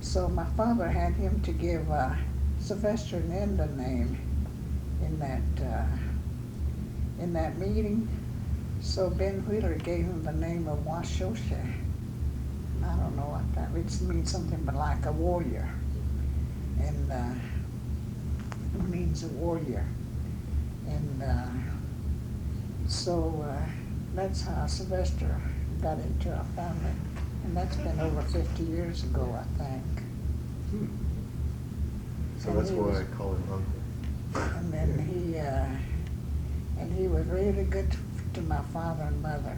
So my father had him to give Sylvester an Indian name in that meeting. So Ben Wheeler gave him the name of Washoshi. I don't know what that means, something but like a warrior. And it means a warrior. And so that's how Sylvester got into our family. And that's been over 50 years ago, I think. So that's why I call him Uncle. And then he was really good to my father and mother.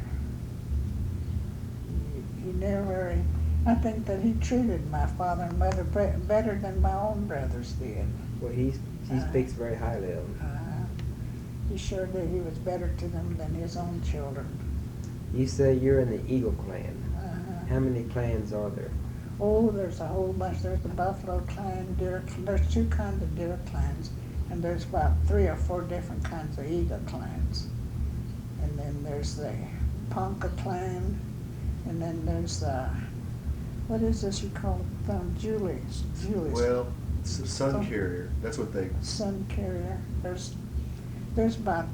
I think that he treated my father and mother better than my own brothers did. Well, he speaks very highly of them. He sure did. He was better to them than his own children. You say you're in the Eagle clan. Uh-huh. How many clans are there? Oh, there's a whole bunch. There's the Buffalo clan, deer. There's 2 kinds of deer clans, and there's about 3 or 4 different kinds of eagle clans. And then there's the Ponca clan, and then there's the, what is this you call it? Julie's. Well, sun carrier. That's what they. Sun carrier. There's about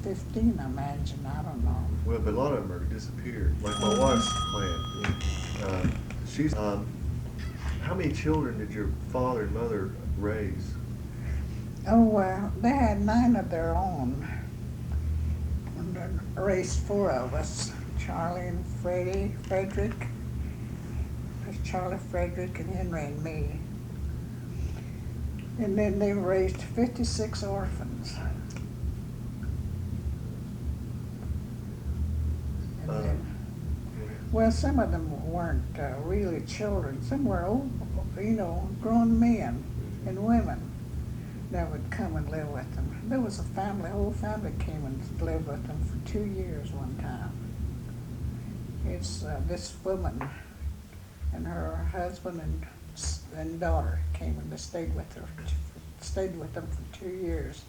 15, I imagine. I don't know. Well, but a lot of them are disappeared. Like my wife's clan. She's. How many children did your father and mother raise? Oh, well, they had 9 of their own. And they raised 4 of us, Charlie and Frederick. There's Charlie, Frederick, and Henry and me. And then they raised 56 orphans. And then, well, some of them weren't really children. Some were old, grown men and women that would come and live with them. There was a whole family came and lived with them for 2 years one time. It's this woman and her husband and daughter came and they stayed with them for 2 years.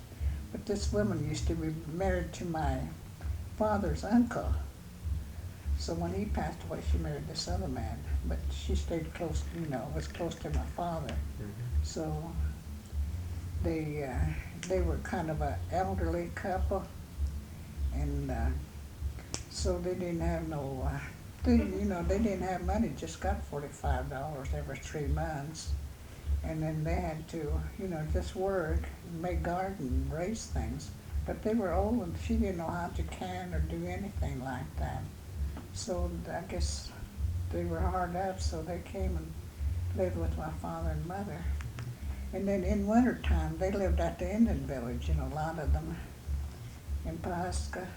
But this woman used to be married to my father's uncle. So when he passed away, she married this other man. But she stayed close, was close to my father. Mm-hmm. So they were kind of an elderly couple, and so they didn't have no, they didn't have money. Just got $45 every 3 months, and then they had to, just work, make garden, raise things. But they were old, and she didn't know how to can or do anything like that. So I guess they were hard up, so they came and lived with my father and mother. And then in wintertime, they lived at the Indian village, a lot of them, in Pawhuska.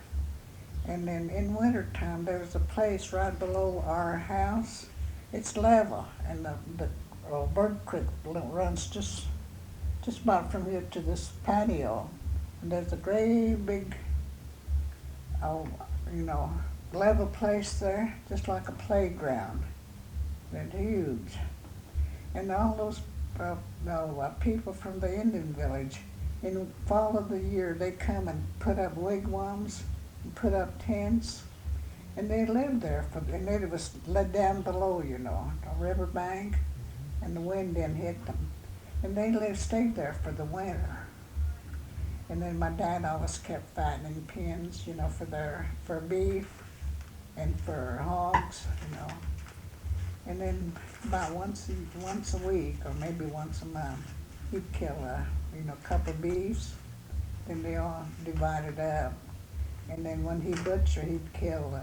And then in wintertime, there was a place right below our house. It's level, and the Bird Creek runs just about from here to this patio. And there's a great big, level place there, just like a playground. It's huge. And all those people from the Indian village, in fall of the year, they come and put up wigwams and put up tents, and they lived there. And it was led down below, a river bank, and the wind didn't hit them. And they stayed there for the winter. And then my dad always kept fattening pens, for beef and for hogs, And then about once a week, or maybe once a month, he'd kill a couple of beefs. Then they all divided up. And then when he butchered, he'd kill.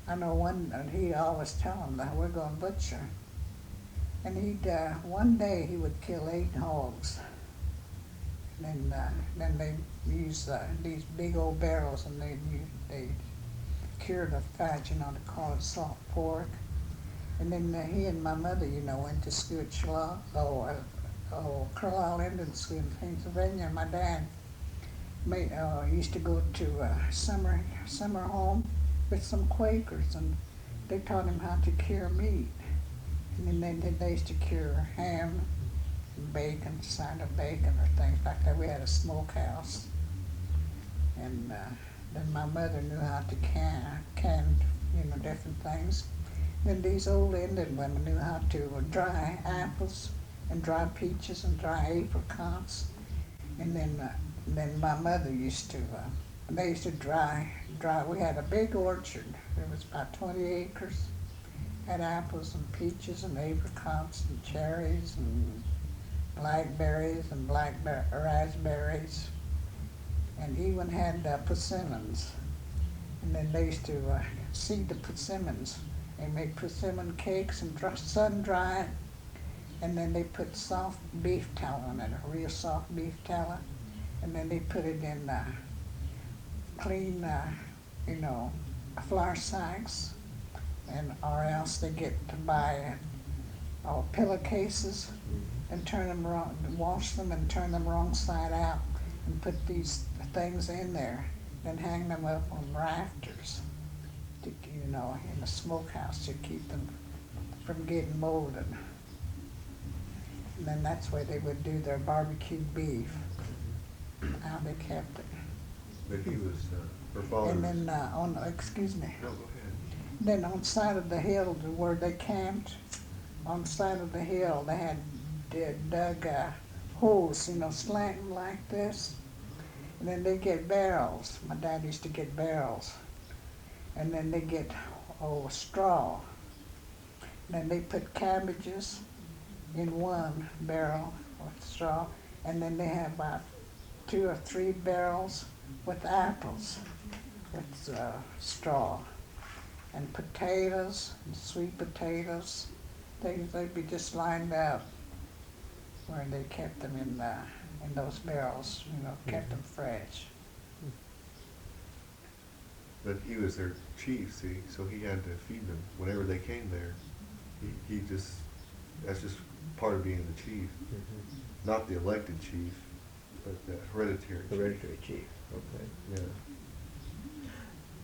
He'd always tell them that we're going to butcher. And one day he would kill 8 hogs. And then they use these big old barrels, and they cure the fat, to call it salt pork. And then he and my mother, went to school at Carlisle Indian School in Pennsylvania. And my dad used to go to summer home with some Quakers, and they taught him how to cure meat. And then they used to cure ham and bacon, side of bacon or things like that. We had a smokehouse. And then my mother knew how to can different things. Then these old Indian women knew how to dry apples and dry peaches and dry apricots. And then my mother used to, they used to dry. We had a big orchard. There was about 20 acres. Had apples and peaches and apricots and cherries and blackberries and raspberries. And even had persimmons. And then they used to seed the persimmons. They made persimmon cakes and sun-dry it. And then they put soft beef tallow in it, a real soft beef tallow. And then they put it in clean, flour sacks. and or else they get to buy pillowcases and turn them wrong, wash them and turn them wrong side out, and put these things in there and hang them up on rafters, to, in the smokehouse to keep them from getting molded. And then that's where they would do their barbecued beef. How they kept it. But he was, her father And was. then excuse me. No, go ahead. Then on the side of the hill where they camped, on the side of the hill, they had dug holes, slanting like this. And then they get barrels. My dad used to get barrels. And then they get straw. And then they put cabbages in one barrel with straw. And then they have about 2 or 3 barrels with apples with straw. And potatoes, and sweet potatoes. They'd be just lined up where they kept them in those barrels, kept them fresh. But he was their chief, see, so he had to feed them whenever they came there. That's just part of being the chief. Not the elected chief, but the hereditary chief. Hereditary chief, okay. Yeah.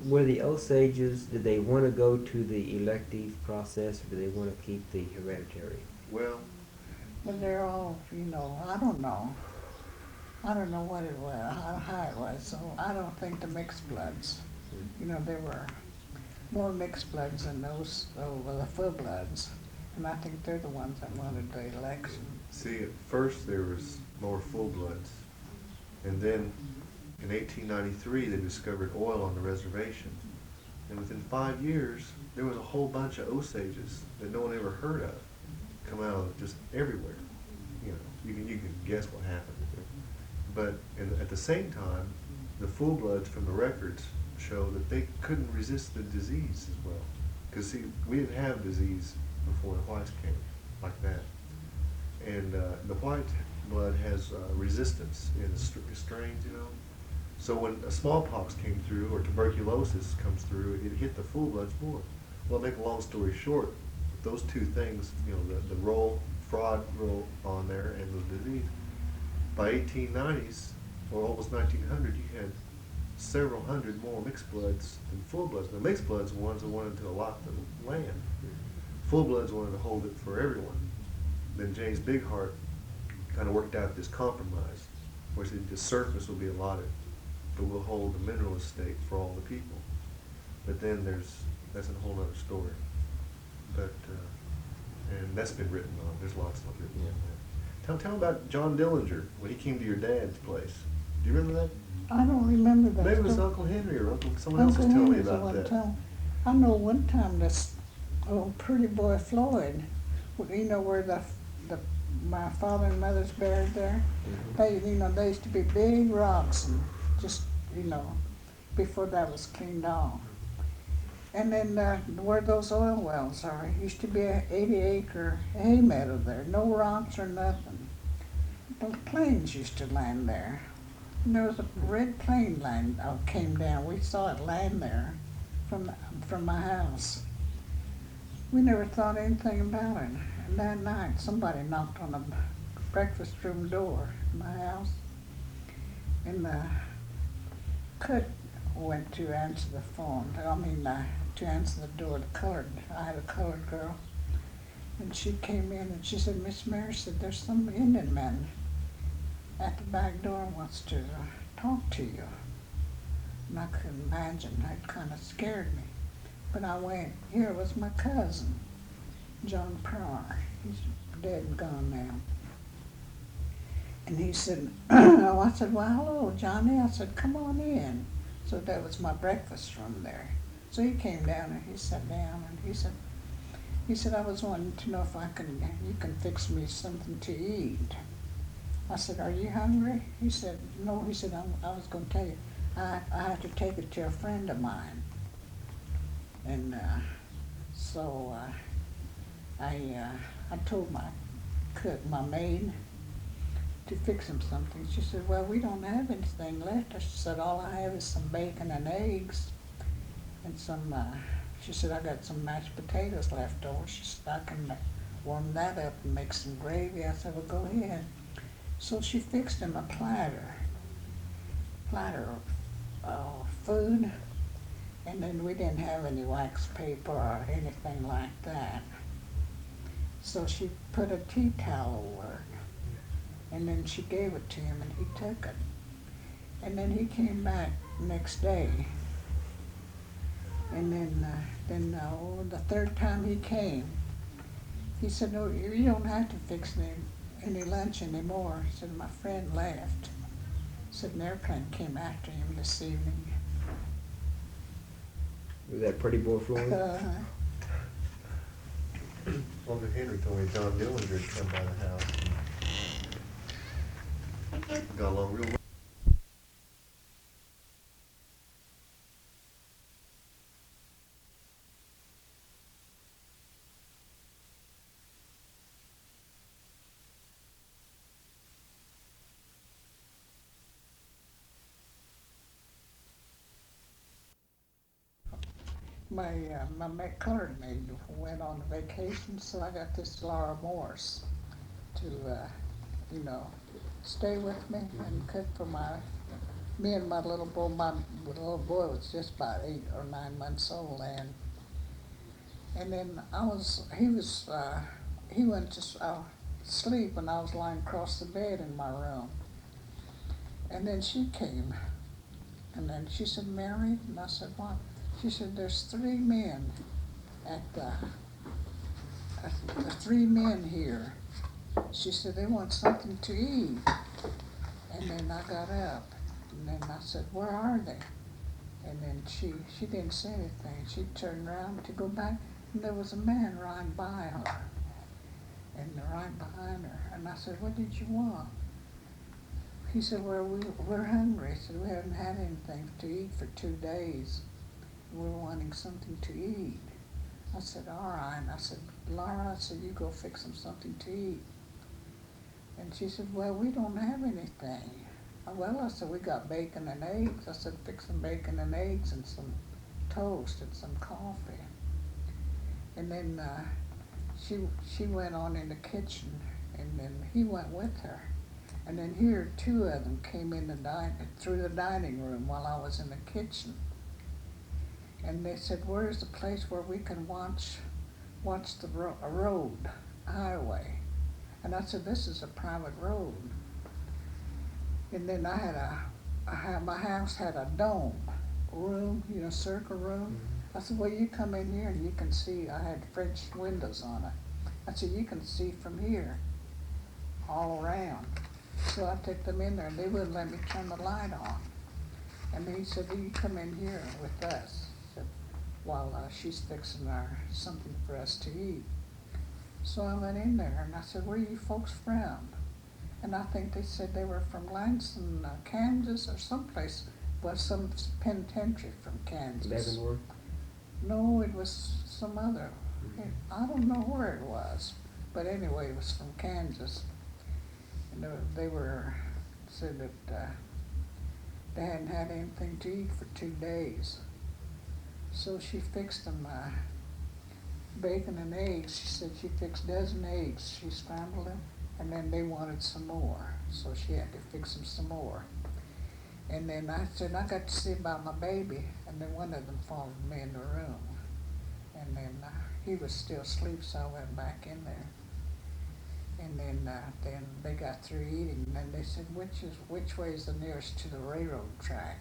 Were the Osages, did they want to go to the elective process, or do they want to keep the hereditary? Well, But they're all, I don't know. I don't know what it was, how it was. So I don't think the mixed bloods, there were more mixed bloods than those, the full bloods. And I think they're the ones that wanted the election. see, at first there was more full-bloods. And then in 1893, they discovered oil on the reservation. And within 5 years, there was a whole bunch of Osages that no one ever heard of come out of just everywhere. You can guess what happened. But at the same time, the full-bloods from the records show that they couldn't resist the disease as well. Because, see, we didn't have disease before the whites came like that. And the white blood has resistance in the strains, So when a smallpox came through or tuberculosis comes through, it hit the full bloods more. Well, to make a long story short, those two things, the fraud roll on there and the disease, by 1890s or almost 1900, you had several hundred more mixed bloods than full bloods. The mixed bloods were ones that wanted to allot the land. Full bloods wanted to hold it for everyone. Then James Bigheart kind of worked out this compromise, where he said the surface will be allotted, but we'll hold the mineral estate for all the people. But then that's a whole other story. But and that's been written on. There's lots of written on that. Tell about John Dillinger when he came to your dad's place. Do you remember that? I don't remember that. Maybe it was Uncle Henry or someone else was telling me about that. I know one time this pretty boy Floyd, where my father and mother's buried there. They used to be big rocks, and just before that was cleaned off. And then where those oil wells are, it used to be an 80-acre hay meadow there, no rocks or nothing. The planes used to land there. And there was a red plane came down. We saw it land there from my house. We never thought anything about it. And that night, somebody knocked on the breakfast room door in my house. And cook went to answer the phone. To answer the door. I had a colored girl. And she came in and she said, Miss Mary said, there's some Indian man at the back door wants to talk to you. And I couldn't imagine. That kind of scared me. But I went. Here was my cousin, John Pryor. He's dead and gone now. And he said, I said, well, hello, Johnny. I said, come on in. So that was my breakfast room there. So he came down and he sat down and he said, I was wanting to know if you can fix me something to eat. I said, are you hungry? He said, no. He said, I was going to tell you, I had to take it to a friend of mine. And so I told my cook, my maid, to fix him something. She said, well, we don't have anything left. She said, all I have is some bacon and eggs and some She said, I got some mashed potatoes left over. She said, I can warm that up and make some gravy. I said, well, go ahead. So she fixed him a platter of food, and then we didn't have any wax paper or anything like that. So she put a tea towel over it, and then she gave it to him, and he took it. And then he came back next day, and then the third time he came, he said, no, you don't have to fix any lunch anymore. He said, my friend left. He said, an airplane came after him this evening. Was that Pretty Boy Floyd? Uncle Henry told me John Dillinger had come by the house and got along real well. My colored maid went on vacation, so I got this Laura Morse to, stay with me and cook for me and my little boy. My little boy was just about 8 or 9 months old then. And then he went to sleep when I was lying across the bed in my room. And then she came, and then she said, Mary, and I said, what? She said, there's 3 men the 3 men here. She said, they want something to eat. And then I got up, and then I said, where are they? And then she didn't say anything. She turned around to go back, and there was a man riding by her, and right behind her. And I said, what did you want? He said, well, we're hungry. He said, we haven't had anything to eat for 2 days. We're wanting something to eat. I said, all right. And I said, Laura, I said, you go fix them something to eat. And she said, well, we don't have anything. Well, I said, we got bacon and eggs. I said, fix some bacon and eggs and some toast and some coffee. And then she went on in the kitchen, and then he went with her. And then here, 2 of them came in through the dining room while I was in the kitchen. And they said, where's the place where we can watch the road, highway? And I said, this is a private road. And then my house had a dome room, circle room. I said, well, you come in here and you can see, I had French windows on it. I said, you can see from here all around. So I took them in there, and they wouldn't let me turn the light on. And he said, you come in here with us while she's fixing something for us to eat. So I went in there, and I said, where are you folks from? And I think they said they were from Lansing, Kansas, or someplace, some penitentiary from Kansas. Leavenworth? No, it was some other. I don't know where it was, but anyway, it was from Kansas. And they said that they hadn't had anything to eat for 2 days. So she fixed them bacon and eggs. She said she fixed 12 eggs. She scrambled them, and then they wanted some more. So she had to fix them some more. And then I said, I got to see about my baby. And then one of them followed me in the room. And then he was still asleep, so I went back in there. And then they got through eating, and then they said, which way is the nearest to the railroad track?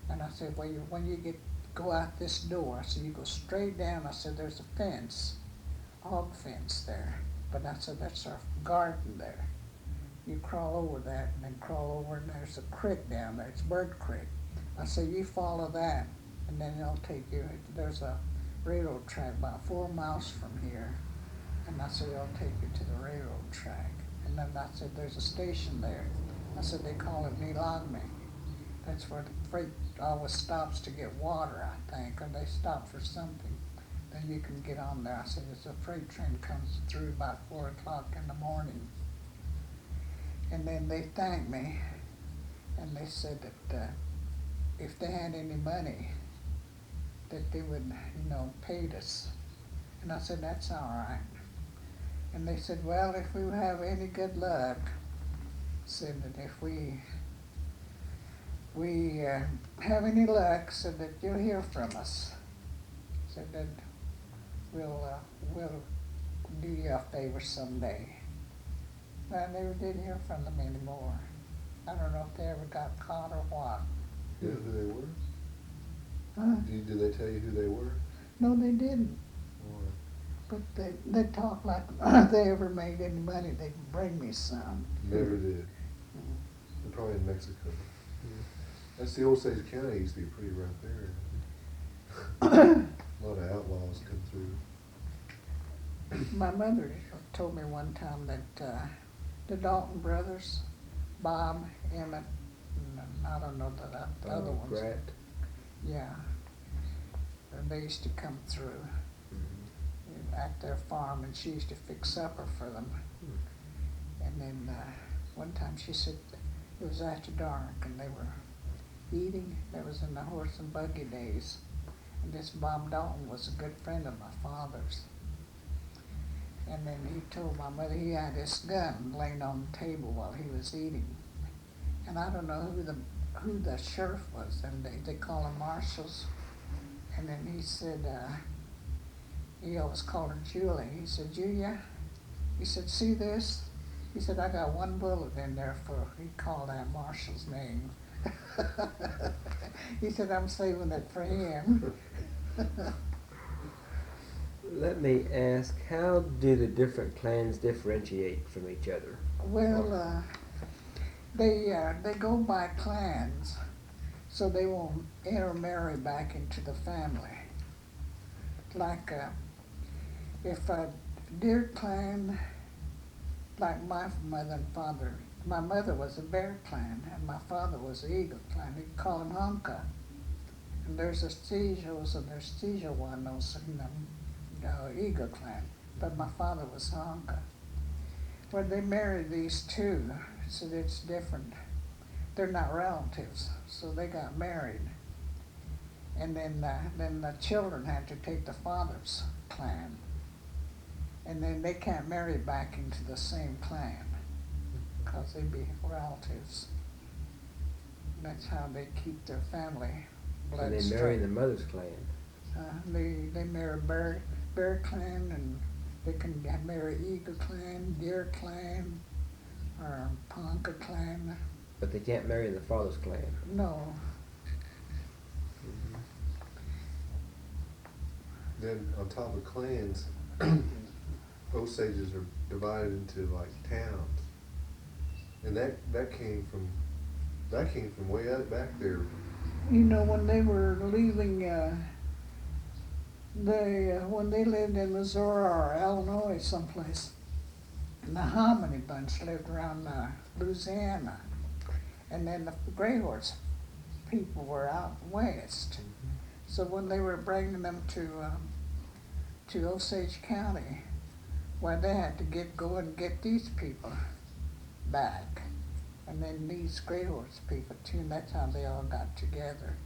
And I said, well, when you go out this door, I said, you go straight down. I said, there's a fence, hog fence there. But I said, that's our garden there. You crawl over that, and then crawl over, and there's a creek down there. It's Bird Creek. I said, you follow that, and then it'll take you. There's a railroad track about 4 miles from here. And I said, it'll take you to the railroad track. And then I said, there's a station there. I said, they call it Nelogny. That's where the freight always stops to get water, I think, or they stop for something. Then you can get on there. I said, it's a freight train comes through about 4 o'clock in the morning. And then they thanked me, and they said that if they had any money, that they would, pay us. And I said, that's all right. And they said, well, if we have any good luck, said that if we have any luck, said that you'll hear from us. Said that we'll do you a favor someday. But I never did hear from them anymore. I don't know if they ever got caught or what. You know who they were? Huh? Did they tell you who they were? No, they didn't. Or, But they talk like if they ever made any money, they'd bring me some. never did. They're probably in Mexico. That's the Osage County used to be pretty rough there. A lot of outlaws come through. My mother told me one time that the Dalton brothers, Bob, Emmett, and I don't know the other ones. Grat. Yeah. And they used to come through at their farm, and she used to fix supper for them. And then one time she said it was after dark, and they were eating. That was in the horse and buggy days. And this Bob Dalton was a good friend of my father's. And then he told my mother he had this gun laying on the table while he was eating. And I don't know who the sheriff was, and they call him marshals. And then he said, he always called her Julie. He said, Julia, he said, see this? He said, I got one bullet in there he called that marshal's name. He said, I'm saving it for him. Let me ask, how do the different clans differentiate from each other? Well, they go by clans, so they won't intermarry back into the family. Like if a deer clan, like my mother and father, my mother was a bear clan and my father was an eagle clan. They call him Honka. And there's Osage and there's Tijuanos in the eagle clan, but my father was Honka. Well, they married these two, so it's different. They're not relatives, so they got married. And then the children had to take the father's clan. And then they can't marry back into the same clan, because they'd be relatives. That's how they keep their family blood And they straight. marry the mother's clan. They marry bear clan, and they can marry eagle clan, deer clan, or Ponca clan. But they can't marry the father's clan. No. Then on top of clans, Osages are divided into like towns, and that came from way out back there. When they were leaving, when they lived in Missouri or Illinois someplace, the Hominy bunch lived around Louisiana, and then the Gray Horse people were out west. So when they were bringing them to Osage County, they had to go and get these people back. And then these Gray Horse people too, and that's how they all got together.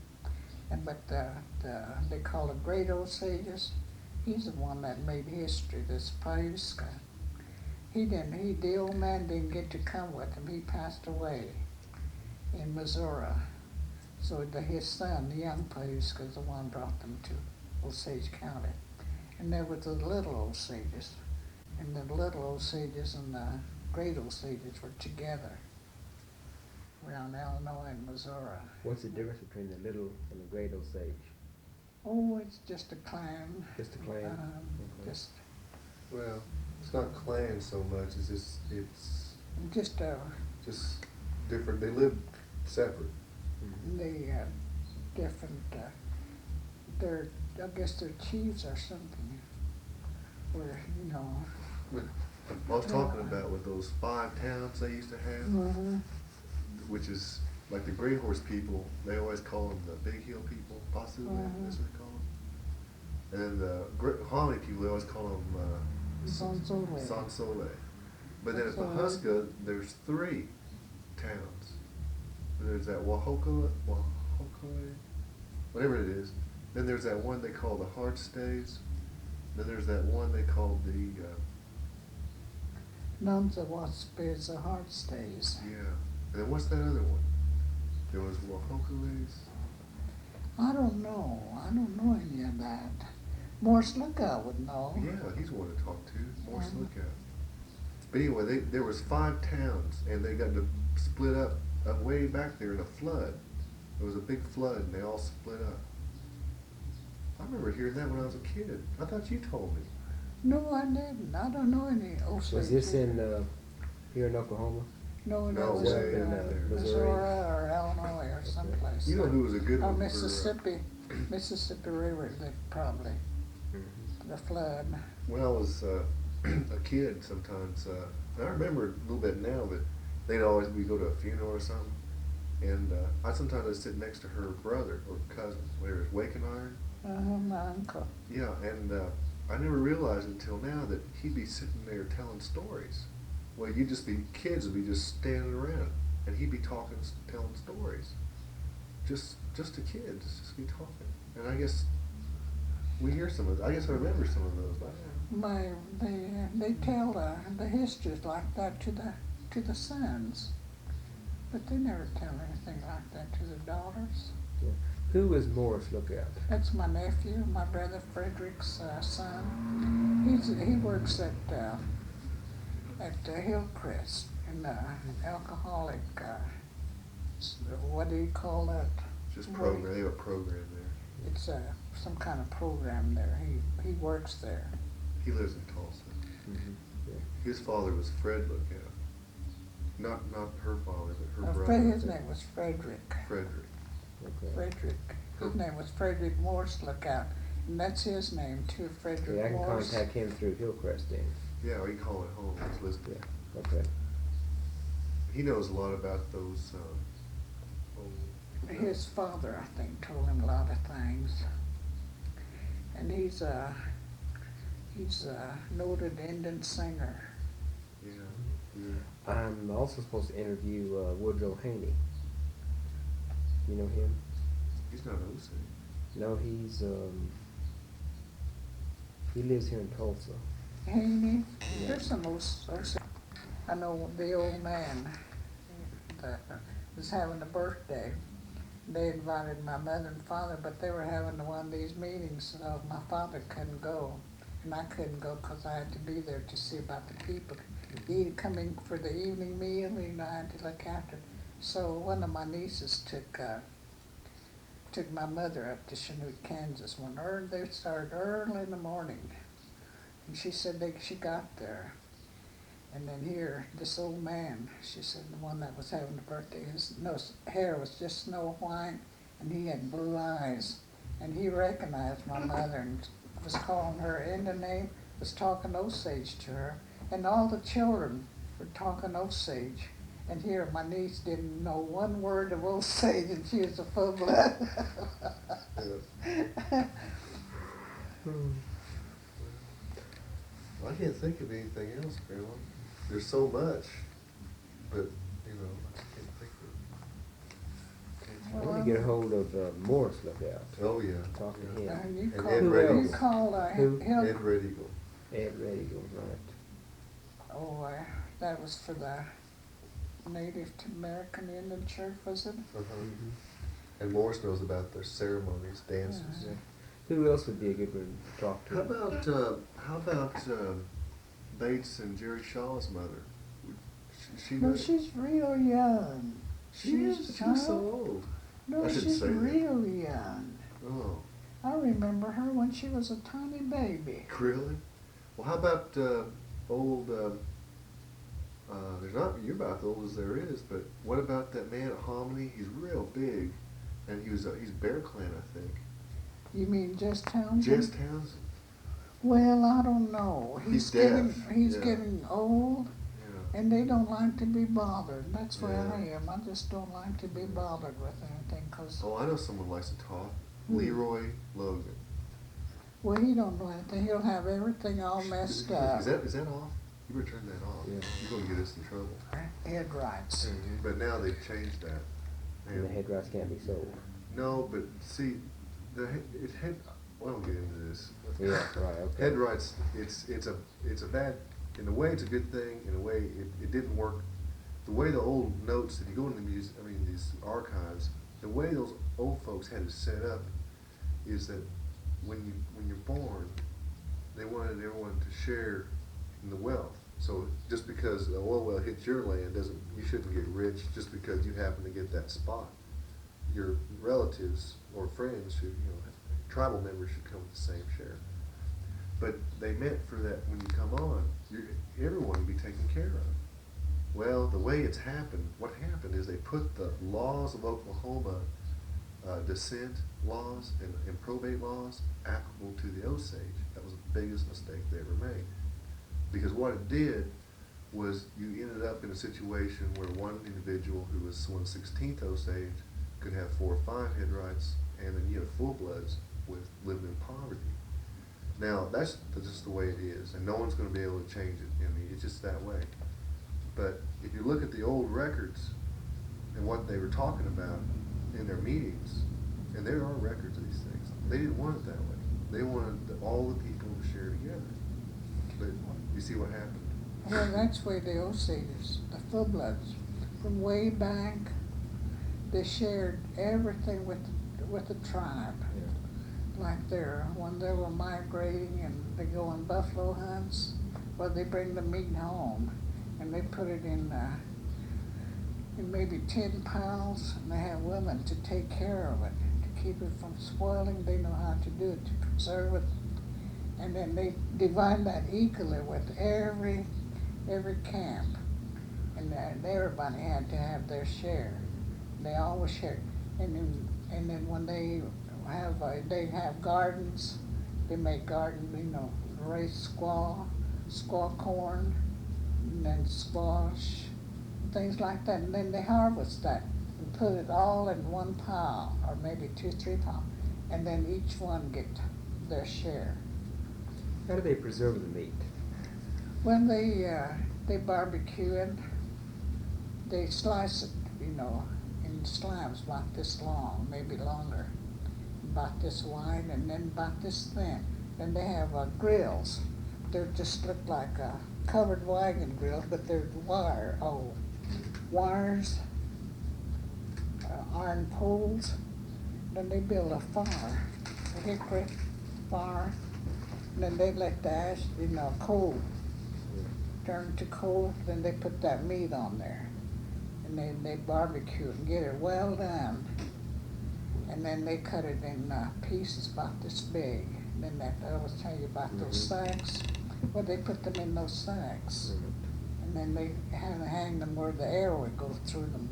But they call it Great Osages. He's the one that made history, this Pawhuska. The old man didn't get to come with him. He passed away in Missouri. So his son, the young Pawhuska, is the one brought them to Osage County. And there were the little Osages. And the little Osages and the Great Osages were together around Illinois and Missouri. What's the difference between the little and the great Osage? Oh, it's just a clan. Just a clan? Okay. Well, it's not clan so much. It's Just different. They live separate. the different. I guess they're chiefs or something. Where But I was talking about with those 5 towns they used to have, which is like the Gray Horse people. They always call them the Big Hill people, possibly. That's what they call them. And then the Hominy people, they always call them Sansole. But then at Pawhuska, there's 3 towns. There's that Wahokoi, whatever it is, Then there's that one they call the Heart Stays. Then there's that one they call the, Nuns of what spirits the heart stays. yeah. And then what's that other one? There was Wahokules. I don't know. I don't know any of that. Morse Lookout would know. Yeah, he's one to talk to. Morse Mhm. Lookout. But anyway, there was 5 towns, and they got to split up way back there in a flood. There was a big flood, and they all split up. I remember hearing that when I was a kid. I thought you told me. No, I didn't. I don't know any Osage. Was this in here in Oklahoma? No, No, that was way in in there. Missouri or Illinois or someplace. You know who was a good Or one Mississippi. Mississippi River, they probably. Mm-hmm. The flood. when I was a kid sometimes, and I remember a little bit now, but we'd go to a funeral or something, and I'd sometimes sit next to her brother or cousin, whatever, it's Waking Iron. My uncle. Yeah, and I never realized until now that he'd be sitting there telling stories. Well, kids would be just standing around, and he'd be talking, telling stories. Just to kids, just be talking. And I guess we hear some of. I guess I remember some of those. They tell the histories like that to the sons, but they never tell anything like that to the daughters. Yeah. Who was Morris Lookout? That's my nephew, my brother Frederick's son. He works at Hillcrest in alcoholic. What do you call that? Just program. They have a program there. It's some kind of program there. He works there. He lives in Tulsa. Mm-hmm. Yeah. His father was Fred Lookout. Not her father, but her brother. His name was Frederick. Frederick. Okay. Frederick. His name was Frederick Morse Lookout, and that's his name too, Frederick Yeah, I can Morse. contact him through Hillcrest then. Yeah, we call it home. He's listening. Yeah. Okay. He knows a lot about those. His father, I think, told him a lot of things, and he's a noted Indian singer. Yeah. I'm also supposed to interview Woodrow Haney. You know him? He's not Osage. No, he lives here in Tulsa. Haney, there's some Osage. I know the old man that was having a birthday. They invited my mother and father, but they were having one of these meetings, so my father couldn't go. And I couldn't go because I had to be there to see about the people. He'd come in for the evening meal, and I had to look after. So one of my nieces took my mother up to Chanute, Kansas. They started early in the morning. And she said she got there. And then here, this old man, she said, the one that was having the birthday, his hair was just snow white, and he had blue eyes. And he recognized my mother and was calling her in the name, was talking Osage to her. And all the children were talking Osage. And here, my niece didn't know one word of Osage, and she was a full blood. I can't think of anything else, Grandma. There's so much, but I can't think of. I want to get a hold of Morris Lookout. Oh yeah. Talk to him. You And call, Ed you Red call Who? Ed Red Eagle. Ed Ready right. Oh, that was for the Native American Indian Church, was it? Uh-huh. Mm-hmm. And Morris knows about their ceremonies, dances. Yeah. Yeah. Who else would be a good one to talk to? How about Bates and Jerry Shaw's mother? She No, know- she's real young. She is. She's so old. No, I shouldn't she's say that. real young. Oh, I remember her when she was a tiny baby. really? Well, how about old? There's not. You're about as old as there is, but what about that man at Hominy? He's real big, and he's Bear Clan, I think. You mean Jess Townsend? Jess Townsend. Well, I don't know. He's deaf, He's yeah. getting old, Yeah. and they don't like to be bothered. That's where Yeah. I am. I just don't like to be bothered with anything, 'cause Oh, I know someone likes to talk. Hmm. Leroy Logan. well, he don't know anything. He'll have everything all messed up. Is that off? You better turn that off. Yeah. You're gonna get us in trouble. Head rights. But now they've changed that. And the headrights can't be sold. No, but see, it had, I won't get into this. Yeah, right, okay. Head rights, it's a bad, in a way it's a good thing, in a way it didn't work. The way the old notes, if you go into these archives, the way those old folks had it set up is that when you're born, they wanted everyone to share in the wealth. So just because the oil well hits your land doesn't, you shouldn't get rich just because you happen to get that spot. Your relatives or friends should, tribal members should come with the same share. But they meant for that when you come on, everyone will be taken care of. Well, the way it's happened, what happened is they put the laws of Oklahoma, descent laws and probate laws, applicable to the Osage. That was the biggest mistake they ever made. Because what it did was you ended up in a situation where one individual who was 1/16th Osage could have 4 or 5 head rights, and then you have full bloods with living in poverty. Now that's just the way it is, and no one's going to be able to change it. I mean, it's just that way. But if you look at the old records and what they were talking about in their meetings, and there are records of these things, they didn't want it that way. They wanted all the people to share together. But you see what happened? Well, that's where the Osages, the full bloods, from way back, they shared everything with the tribe. Yeah. Like when they were migrating and they go on buffalo hunts, well, they bring the meat home and they put it in maybe 10 pounds, and they have women to take care of it, to keep it from spoiling. They know how to do it, to preserve it. And then they divide that equally with every camp, and everybody had to have their share. They always shared. And then when they have gardens, they make gardens, raise squaw corn, and then squash, things like that. And then they harvest that and put it all in one pile, or maybe 2-3 piles, and then each one get their share. How do they preserve the meat? When they barbecue it, they slice it, in slabs about this long, maybe longer, about this wide, and then about this thin. Then they have grills. They just look like covered wagon grills, but they're wires, iron poles. Then they build a fire, a hickory fire. And then they let the ash, coal, turn to coal. Then they put that meat on there, and they barbecue it and get it well done. And then they cut it in pieces about this big. And then I was telling you about those sacks. Well, they put them in those sacks, and then they hang them where the air would go through them,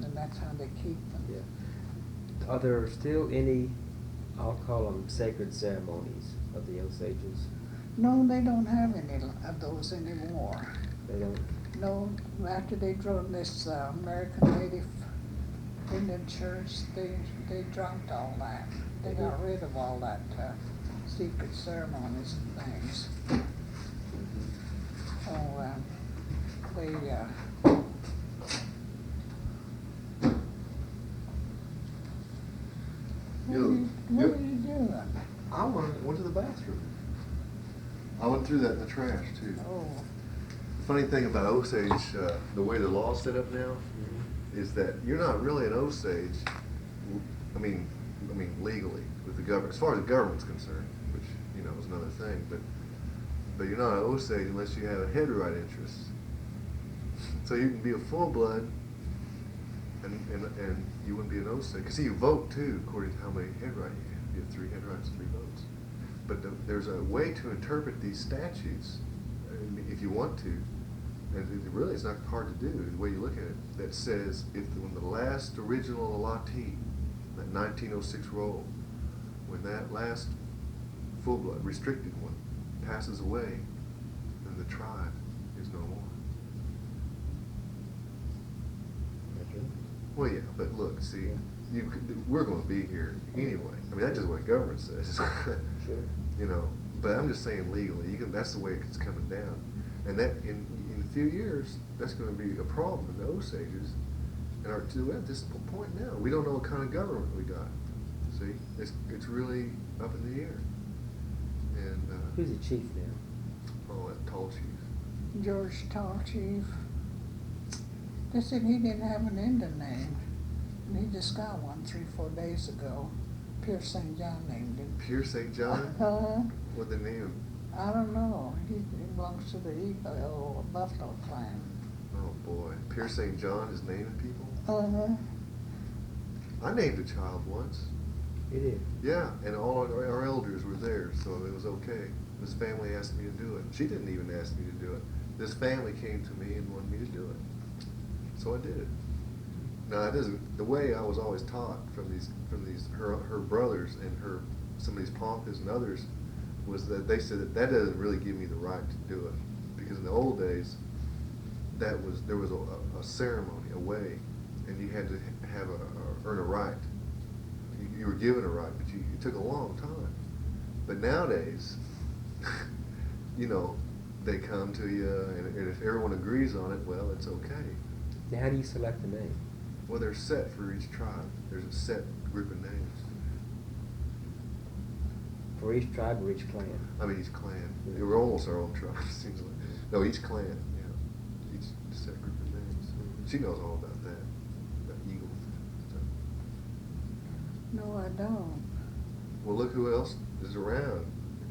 and that's how they keep them. Yeah. Are there still any, I'll call them sacred ceremonies of the Osages? No, they don't have any of those anymore. They don't? No, after they drove this American Native Indian Church, they dropped all that. They got rid of all that secret ceremonies and things. So what are you doing? I went to the bathroom. I went through that in the trash too. Oh. The funny thing about Osage, the way the law's set up now, is that you're not really an Osage. I mean, legally with the government, as far as the government's concerned, which is another thing. But you're not an Osage unless you have a head right interest. So you can be a full blood, and you wouldn't be an Osage. Cause see, you vote too according to how many head right you have. You have 3 head rights, 3 votes. But there's a way to interpret these statutes, if you want to, and it really is not hard to do, the way you look at it, that says when the last original allottee, that 1906 roll, when that last full blood, restricted one, passes away, then the tribe is no more. Well, yeah, but look, see, we're going to be here anyway. I mean, that's just what government says. Sure. But I'm just saying legally, that's the way it's coming down. And that in a few years, that's going to be a problem in the Osages. And at this point now, we don't know what kind of government we got. See, it's really up in the air. And Who's the chief now? oh, that tall chief. George Tall Chief. They said he didn't have an Indian name, and he just got one 3-4 days ago. Pierce St. John named him. Pierce St. John? What the name? I don't know. He belongs to the Buffalo clan. Oh boy, Pierce St. John is naming people. I named a child once. You did. Yeah, and all our elders were there, so it was okay. This family asked me to do it. She didn't even ask me to do it. This family came to me and wanted me to do it, so I did it. Now it isn't the way I was always taught from her brothers and some of these Pawhukas and others, was that they said that doesn't really give me the right to do it, because in the old days there was a ceremony, a way, and you had to have earn a right. You were given a right, but it took a long time. But nowadays, you know, they come to you, and if everyone agrees on it, well, it's okay. Now, how do you select the name? Well, they're set for each tribe. There's a set group of names. For each tribe or each clan? I mean, each clan. We're almost our own tribe, it seems like. No, each clan, yeah. Each set group of names. She knows all about that, about eagles and stuff. No, I don't. Well, look who else is around.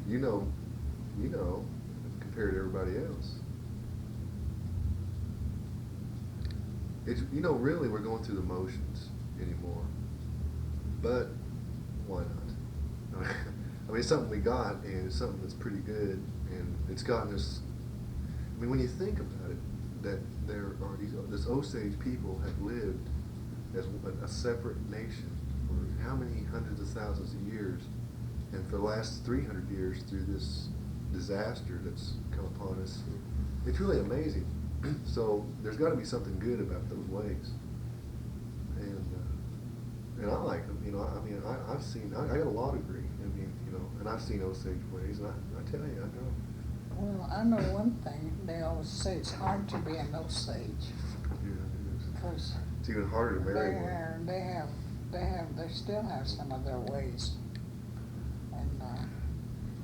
You know, compared to everybody else. It's, really we're going through the motions anymore. But why not? I mean, it's something we got, and it's something that's pretty good, and it's gotten us. I mean, when you think about it, that there are this Osage people have lived as a separate nation for how many hundreds of thousands of years, and for the last 300 years through this disaster that's come upon us, it's really amazing. So there's got to be something good about those ways, and I like them. I mean, I've seen. I got a law degree. I mean, and I've seen Osage ways, and I tell you, I know. Well, I know one thing. They always say it's hard to be an Osage. Yeah, it is. Because It's even harder to marry one. they still have some of their ways. And,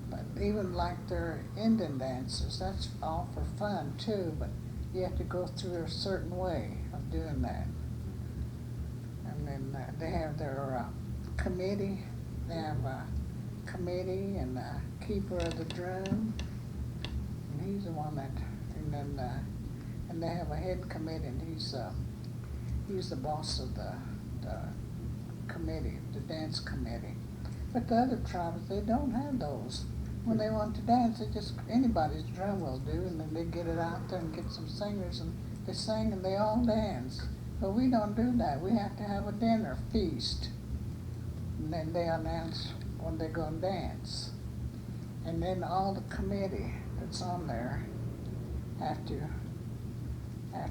but even like their Indian dances, that's all for fun too, but you have to go through a certain way of doing that. And then they have their committee. They have a committee and a keeper of the drum. And he's the one that, and they have a head committee, and he's the boss of the committee, the dance committee. But the other tribes, they don't have those. When they want to dance, anybody's drum will do, and then they get it out there and get some singers, and they sing and they all dance. But we don't do that. We have to have a dinner feast, and then they announce when they're going to dance. And then all the committee that's on there have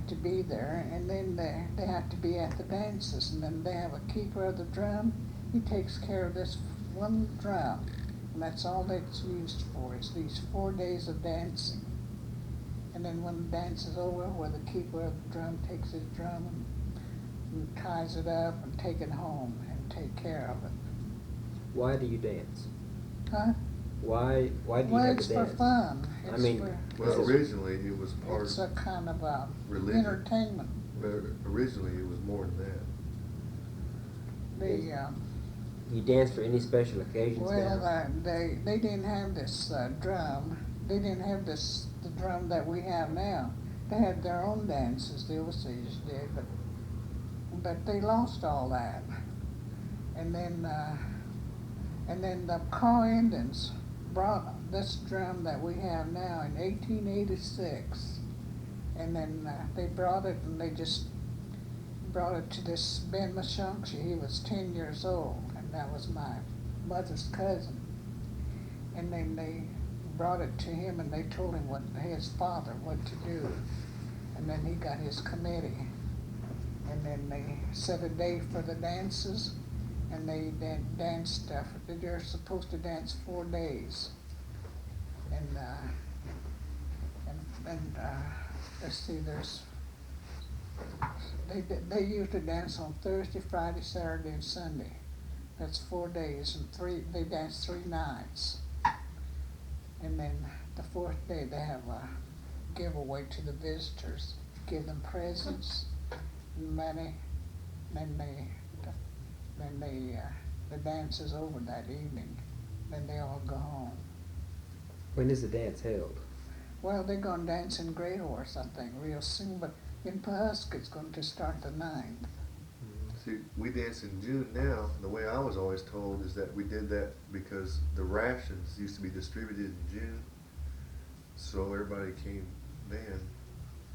to be there, and then they have to be at the dances, and then they have a keeper of the drum. He takes care of this one drum, and that's all that's used for, is these 4 days of dancing. And then when the dance is over, where the keeper of the drum takes his drum and ties it up and take it home and take care of it. Why do you dance? Huh? Why do you have Well, to it's dance? for fun. I mean, Well, originally it was part It's a kind of a religion. entertainment. But originally it was more than that. You dance for any special occasions Well, now? they didn't have this drum. They didn't have the drum that we have now. They had their own dances, the Osage did, but they lost all that. And then the Kaw Indians brought this drum that we have now in 1886, and then they brought it, and they just brought it to this Ben Mashankshi. He was 10 years old, and that was my mother's cousin. And then they brought it to him, and they told him his father what to do. And then he got his committee, and then they set a day for the dances, and they danced. They're supposed to dance 4 days, and let's see, they used to dance on Thursday, Friday, Saturday, and Sunday. That's 4 days and they dance 3 nights. And then the 4th day they have a giveaway to the visitors, give them presents and money. Then the dance is over that evening. Then they all go home. When is the dance held? Well, they're gonna dance in Grey Horse, I think, real soon, but in Pawhuska it's going to start the 9th. See, we dance in June now. The way I was always told is that we did that because the rations used to be distributed in June, so everybody came then.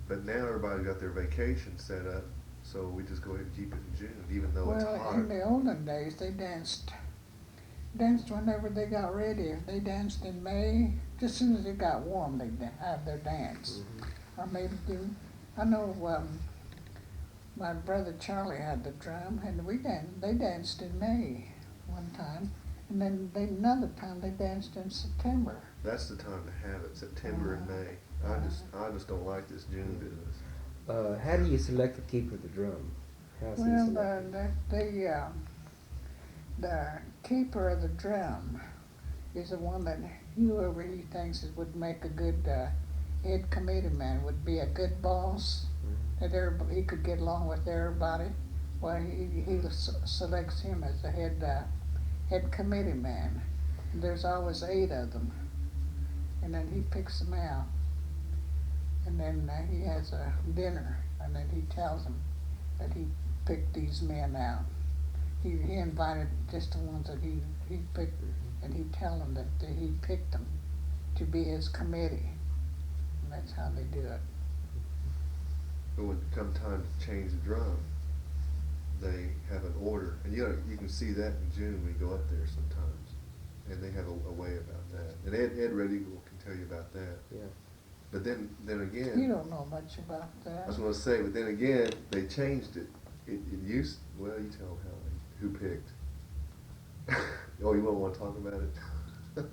But now everybody got their vacation set up, so we just go ahead and keep it in June, even though it's Well, hot. in the olden days, they danced whenever they got ready. If they danced in May, just as soon as it got warm, they'd have their dance. Or maybe I know my brother Charlie had the drum, and they danced in May one time, and then another time they danced in September. That's the time to have it, September and May. I just don't like this June business. How do you select the keeper of the drum? How's he Well, selected? the keeper of the drum is the one that whoever he thinks would make a good head committee man, would be a good boss, that he could get along with everybody. Well, he selects him as the head committee man. And there's always 8 of them, and then he picks them out, and then he has a dinner, and then he tells them that he picked these men out. He invited just the ones that he picked, and he'd tell them that he picked them to be his committee. And that's how they do it. But when it comes time to change the drum, they have an order, and you can see that in June when you go up there sometimes, and they have a way about that. And Ed Redding can tell you about that. Yeah. But then again, You don't know much about that. I was going to say, but then again, they changed it. It used, well, you tell them who picked. Oh, you won't want to talk about it?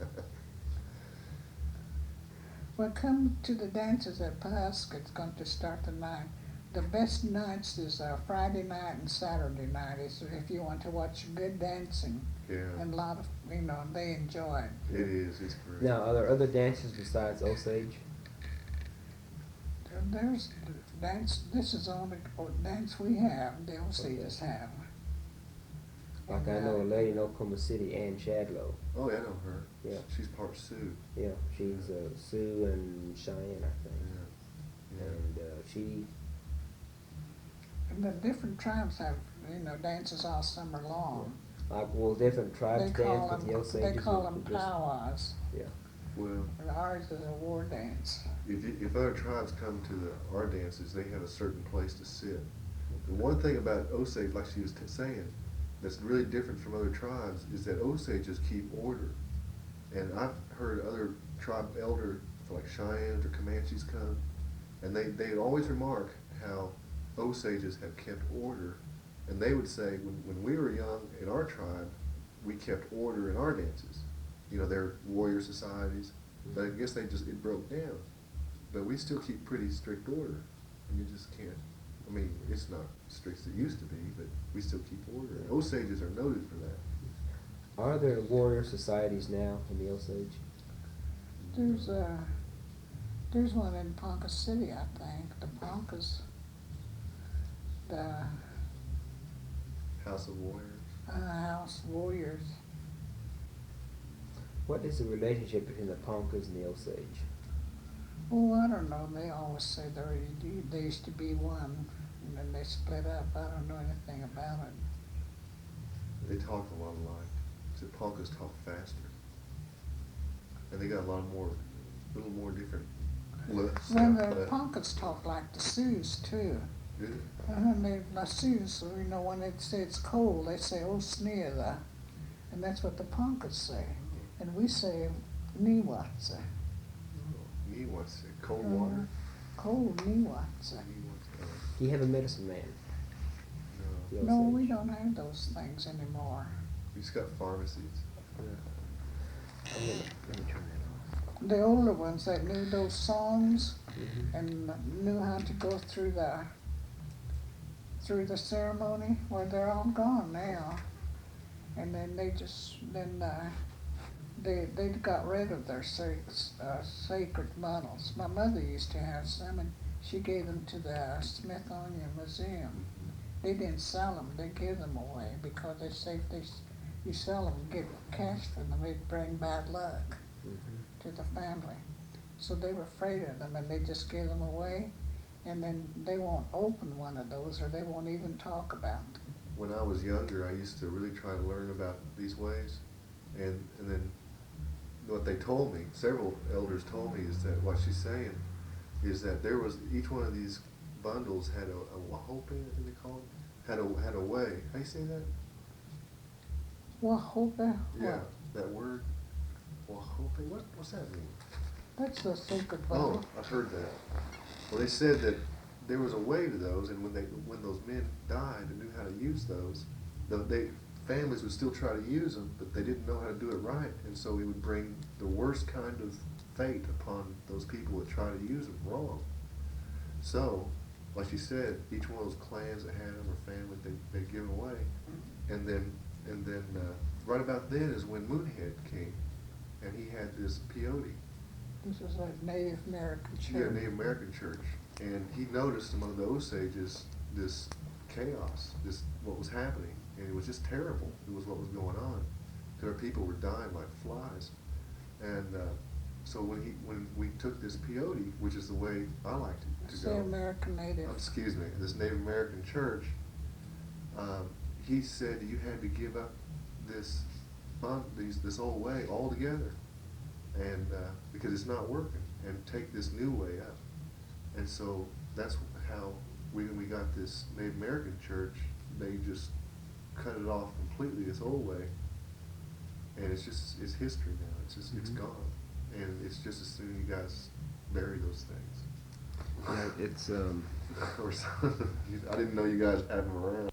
Well, come to the dances at Pawhuska. It's going to start the 9th. The best nights is Friday night and Saturday night. Is if you want to watch good dancing. Yeah. And a lot of, they enjoy it. It is, it's great. Now, are there other dances besides Osage? There's dance. This is the only dance we have. The Osages have. Like And, I know a lady in Oklahoma City, Ann Shadlow. Oh, yeah, I know her. Yeah. She's part Sioux. Yeah, she's Sioux and Cheyenne, I think. Yeah. Yeah. And she, And the different tribes have, dances all summer long. like, well, different tribes They dance, call but the them, Osages they call are them just- powwows. Yeah. Well, And ours is a war dance. if other tribes come to our dances, they have a certain place to sit. The one thing about Osage, like she was saying, that's really different from other tribes is that Osages keep order. And I've heard other tribe elder, like Cheyennes or Comanches come, and they always remark how Osages have kept order. And they would say, when we were young in our tribe, we kept order in our dances. They're warrior societies, but I guess it broke down. But we still keep pretty strict order, and you just can't. I mean, it's not strict as it used to be, but we still keep order. And Osages are noted for that. Are there warrior societies now in the Osage? There's one in Ponca City, I think. The Poncas, the House of Warriors. House Warriors. What is the relationship between the Poncas and the Osage? Oh, I don't know. They always say they used to be one, and then they split up. I don't know anything about it. They talk a lot alike. The Poncas talk faster, and they got a little more different looks. Well, the Poncas talk like the Sioux too. Do they? And the Sioux, when they say it's cold, they say, "Oh, sneer," and that's what the Poncas say, and we say, "Niwatsa." Me wants it. Cold water. Cold Niwatsa. Do you have a medicine man? No. The No, Osage? we don't have those things anymore. We just got pharmacies. Let me turn that off. The older ones that knew those songs Mhm. and knew how to go through the ceremony, well, they're all gone now. And then they got rid of their sacred bottles. My mother used to have some, and she gave them to the Smithsonian Museum. They didn't sell them; they gave them away because they say if you sell them, get cash for them, it'd bring bad luck to the family. So they were afraid of them, and they just gave them away. And then they won't open one of those, or they won't even talk about them. When I was younger, I used to really try to learn about these ways, and then what they told me, several elders told me, is that what she's saying is that there was each one of these bundles had a wahope, I think they call it, had a way. How you say that? Wahope? Yeah, that word, wahope. What's that mean? That's the sacred bottle. Oh, I've heard that. Well, they said that there was a way to those, and when those men died and knew how to use those, families would still try to use them, but they didn't know how to do it right, and so it would bring the worst kind of fate upon those people that try to use them wrong. So, like you said, each one of those clans that had them or families, they'd give them away, and then right about then is when Moonhead came, and he had this peyote. This is a Native American church. Yeah, Native American church. And he noticed among the Osages this chaos, what was happening. And it was just terrible. It was what was going on. Their people were dying like flies. And so when we took this peyote, which is the way I like to It's go. the American Native. Excuse me, this Native American church, he said you had to give up this old way altogether. And because it's not working, and take this new way up. And so that's how we got this Native American church. They just cut it off completely, this old way, and it's history now. It's gone, and it's just as soon as you guys bury those things. Yeah, it's Of course, I didn't know you guys had them around.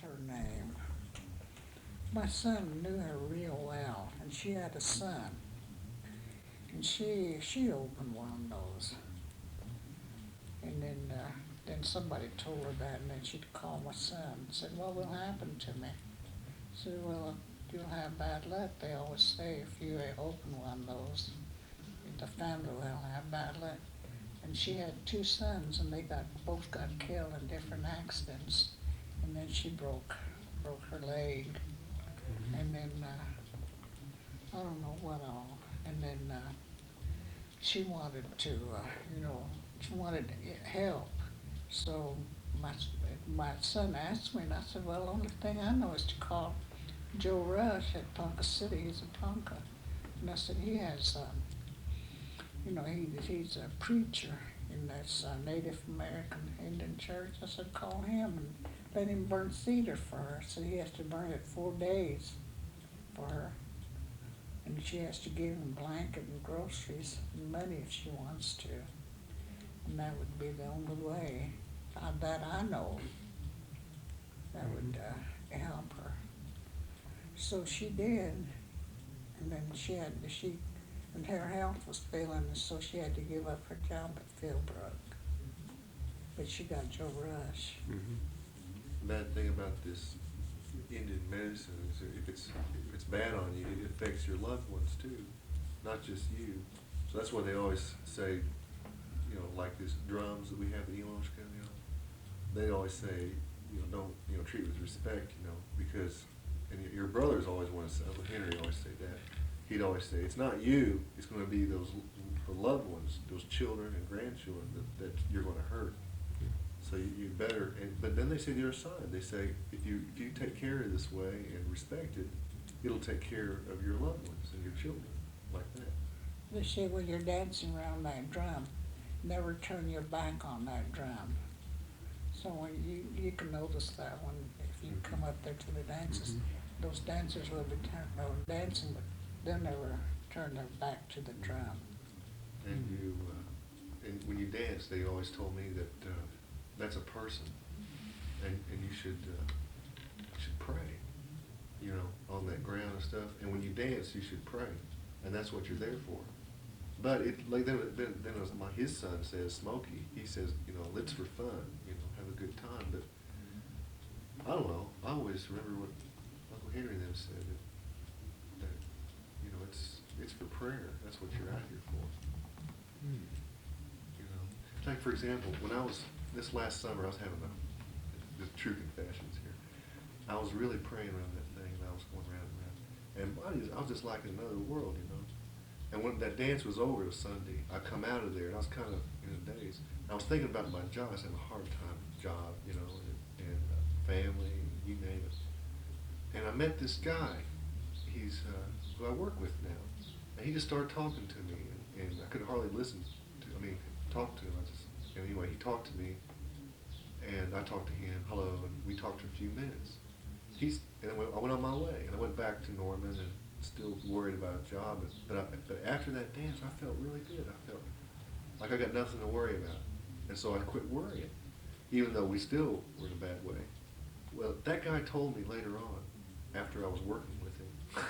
Her name. My son knew her real well, and she had a son, and she opened one of those, and then somebody told her that, and then she'd call my son and said, "What will happen to me?" I said, "Well, you'll have bad luck. They always say if you open one of those, the family will have bad luck." And she had two sons, and they both got killed in different accidents. And then she broke her leg, and then I don't know what all. And then she wanted to, she wanted help. So my son asked me, and I said, "Well, the only thing I know is to call Joe Rush at Ponca City. He's a Ponca." And I said, "He has, he's a preacher in this Native American Indian church." I said, "Call him and let him burn cedar for her." So he has to burn it 4 days for her. and she has to give him blanket and groceries and money if she wants to. And that would be the only way that I know that would help her. So she did, and then and her health was failing, and so she had to give up her job at Philbrook. But she got Joe Rush. Bad thing about this Indian medicine is if it's bad on you, it affects your loved ones too, not just you. So that's why they always say, you know, like these drums that we have at Eloshka, you know, they always say, don't, treat with respect, because, and your brothers always want to say, Uncle Henry always say that. He'd always say, it's not you, it's going to be the loved ones, those children and grandchildren that you're going to hurt. So you better, but then they say the other side. They say if you take care of it this way and respect it, it'll take care of your loved ones and your children, like that. They say when you're dancing around that drum, never turn your back on that drum. So when you can notice that when if you come up there to the dances, those dancers will be dancing, but they'll never turn their back to the drum. And and when you dance, they always told me that that's a person, and you should pray, on that ground and stuff. And when you dance, you should pray, and that's what you're there for. But then his son says, Smokey, he says, it's for fun, have a good time. But I don't know. I always remember what Uncle Henry then said that it's for prayer. That's what you're out here for. Like for example, when this last summer, I was having the true confessions here. I was really praying around that thing, and I was going round and round. And I was just like in another world, And when that dance was over, it was Sunday, I come out of there, and I was kind of in a daze. I was thinking about my job. I was having a hard time job, and family, you name it. And I met this guy. He's who I work with now. And he just started talking to me, and I could hardly talk to him. Anyway, he talked to me, and I talked to him, hello, and we talked for a few minutes. And I went on my way, and I went back to Norman, and still worried about a job. But after that dance, I felt really good. I felt like I got nothing to worry about. And so I quit worrying, even though we still were in a bad way. Well, that guy told me later on, after I was working with him,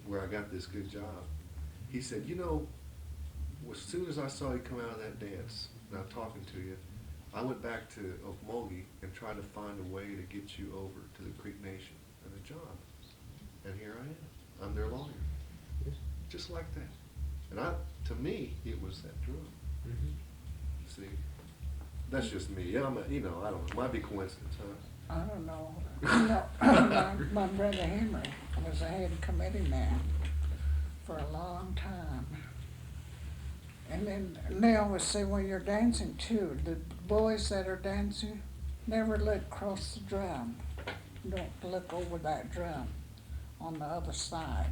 where I got this good job, he said, as soon as I saw you come out of that dance, and I'm talking to you, I went back to Okmulgee and tried to find a way to get you over to the Creek Nation and a job. And here I am. I'm their lawyer. Just like that. And to me, it was that drum. See? That's just me. I don't know. It might be coincidence, huh? I don't know. My brother Henry was a head committee man for a long time. And then they always say when you're dancing too, the boys that are dancing never look across the drum. Don't look over that drum on the other side.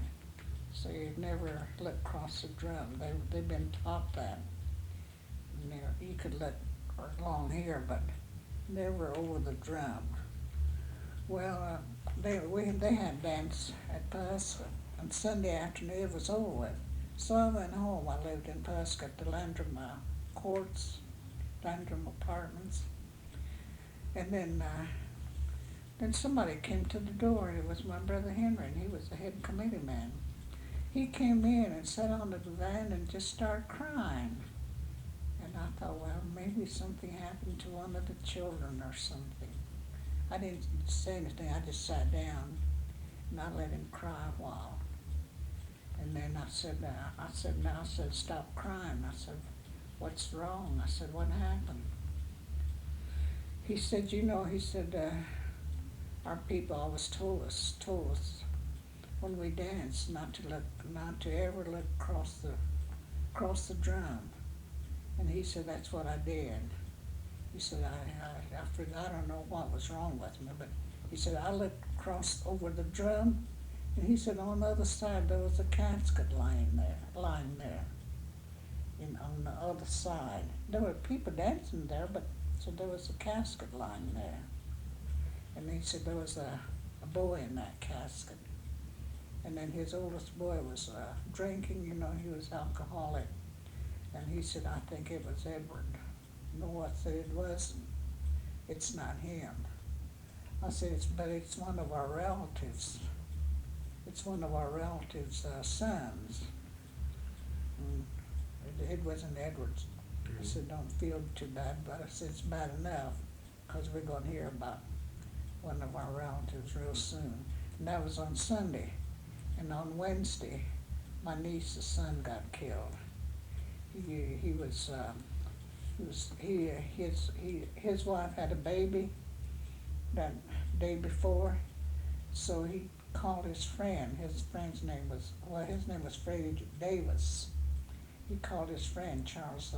So you never look across the drum. They've been taught that. You could look along here, but never over the drum. Well, they had dance at Pawhuska, and Sunday afternoon it was over with. So I went home. I lived in Pawhuska at the Landrum Courts, Landrum Apartments. And then somebody came to the door, and it was my brother Henry, and he was the head committee man. He came in and sat on the divan and just started crying. And I thought, well, maybe something happened to one of the children or something. I didn't say anything. I just sat down, and I let him cry a while. And then I said, stop crying. I said, what's wrong? I said, what happened? He said, our people always told us when we danced not to ever look across the drum. And he said, that's what I did. He said, I don't know what was wrong with me, but he said, I looked over the drum. And he said on the other side there was a casket lying there. On the other side. There were people dancing there, but so there was a casket lying there. And he said there was a boy in that casket. And then his oldest boy was drinking, you know, he was alcoholic. And he said, I think it was Edward. No, I said, it wasn't. It's not him. I said, but it's one of our relatives. It's one of our relatives' sons. And it wasn't Edward's. I said, don't feel too bad, but I said, it's bad enough, because we're going to hear about one of our relatives real soon. And that was on Sunday. And on Wednesday, my niece's son got killed. His wife had a baby that day before, so he called his friend. His friend's name was, his name was Freddie Davis. He called his friend Charles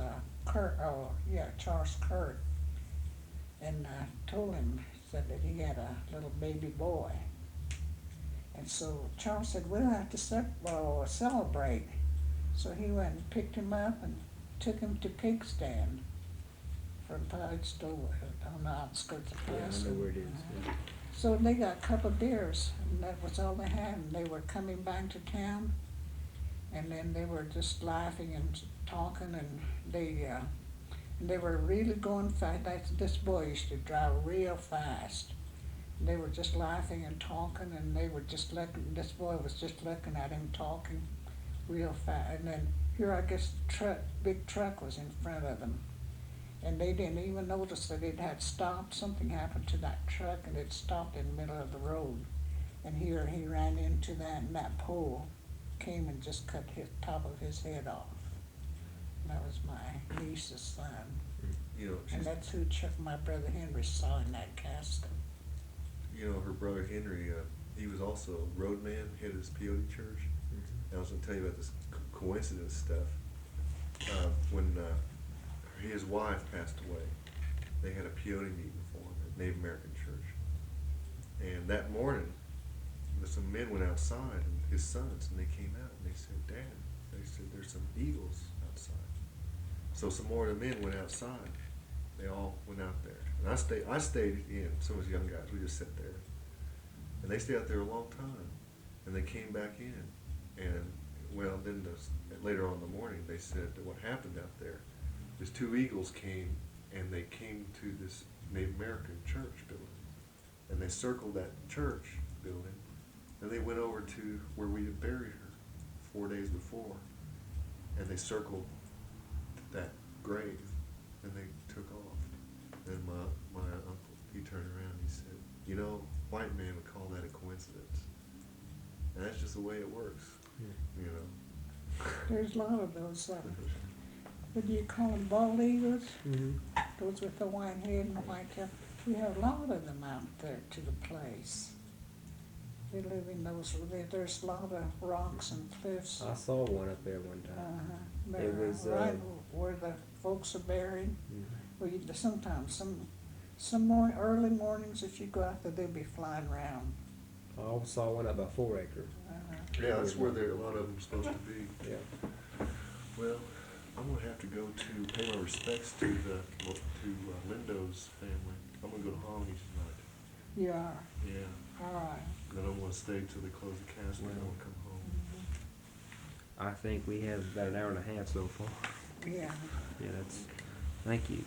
Charles Kurt, and told him, said that he had a little baby boy. And so Charles said, we'll have to celebrate. So he went and picked him up and took him to Pig Stand from Pawhuska on the outskirts of Pawhuska. I know where it is. Yeah. So they got a couple of beers, and that was all they had. And they were coming back to town, and then they were just laughing and talking, and they were really going fast. This boy used to drive real fast. They were just laughing and talking, and they were just looking. This boy was just looking at him, talking real fast. And then here, I guess, big truck was in front of them, and they didn't even notice that it had stopped. Something happened to that truck, and it stopped in the middle of the road. And here he ran into that, and that pole came and just cut his top of his head off. And that was my niece's son. You know, And that's who my brother Henry saw in that casket. you know, her brother Henry, he was also a roadman, head of this peyote church. And I was gonna tell you about this coincidence stuff. When his wife passed away, they had a peyote meeting for him at Native American church. And that morning, some men went outside, and his sons, and they came out and they said, Dad, they said, there's some eagles outside. So some more of the men went outside. They all went out there. And I stayed in, some of us young guys, we just sat there. And they stayed out there a long time. And they came back in. And, well, then later on in the morning, they said that what happened out there is two eagles came, and they came to this Native American church building. And they circled that church building, and they went over to where we had buried her 4 days before. And they circled that grave, and they took off. And my uncle, he turned around and he said, you know, white man would call that a coincidence. And that's just the way it works, you know. There's a lot of those, what do you call them, bald eagles? Mm-hmm. Those with the white head and the white tail. We have a lot of them out there to the place. They live in those, there's a lot of rocks and cliffs. I saw one up there one time. It was right where the folks are buried. Mhm. Well, sometimes, early mornings, if you go out there, they'll be flying around. I also saw one up by 4 Acre. Yeah, that's where a lot of them supposed to be. Yeah. Well, I'm gonna have to go to pay my respects to Lindo's family. I'm gonna go to Homage tonight. You are? Yeah. All right. Then I'm gonna stay till they close the casket and I'm gonna come home. I think we have about an hour and a half so far. Yeah. Yeah, thank you.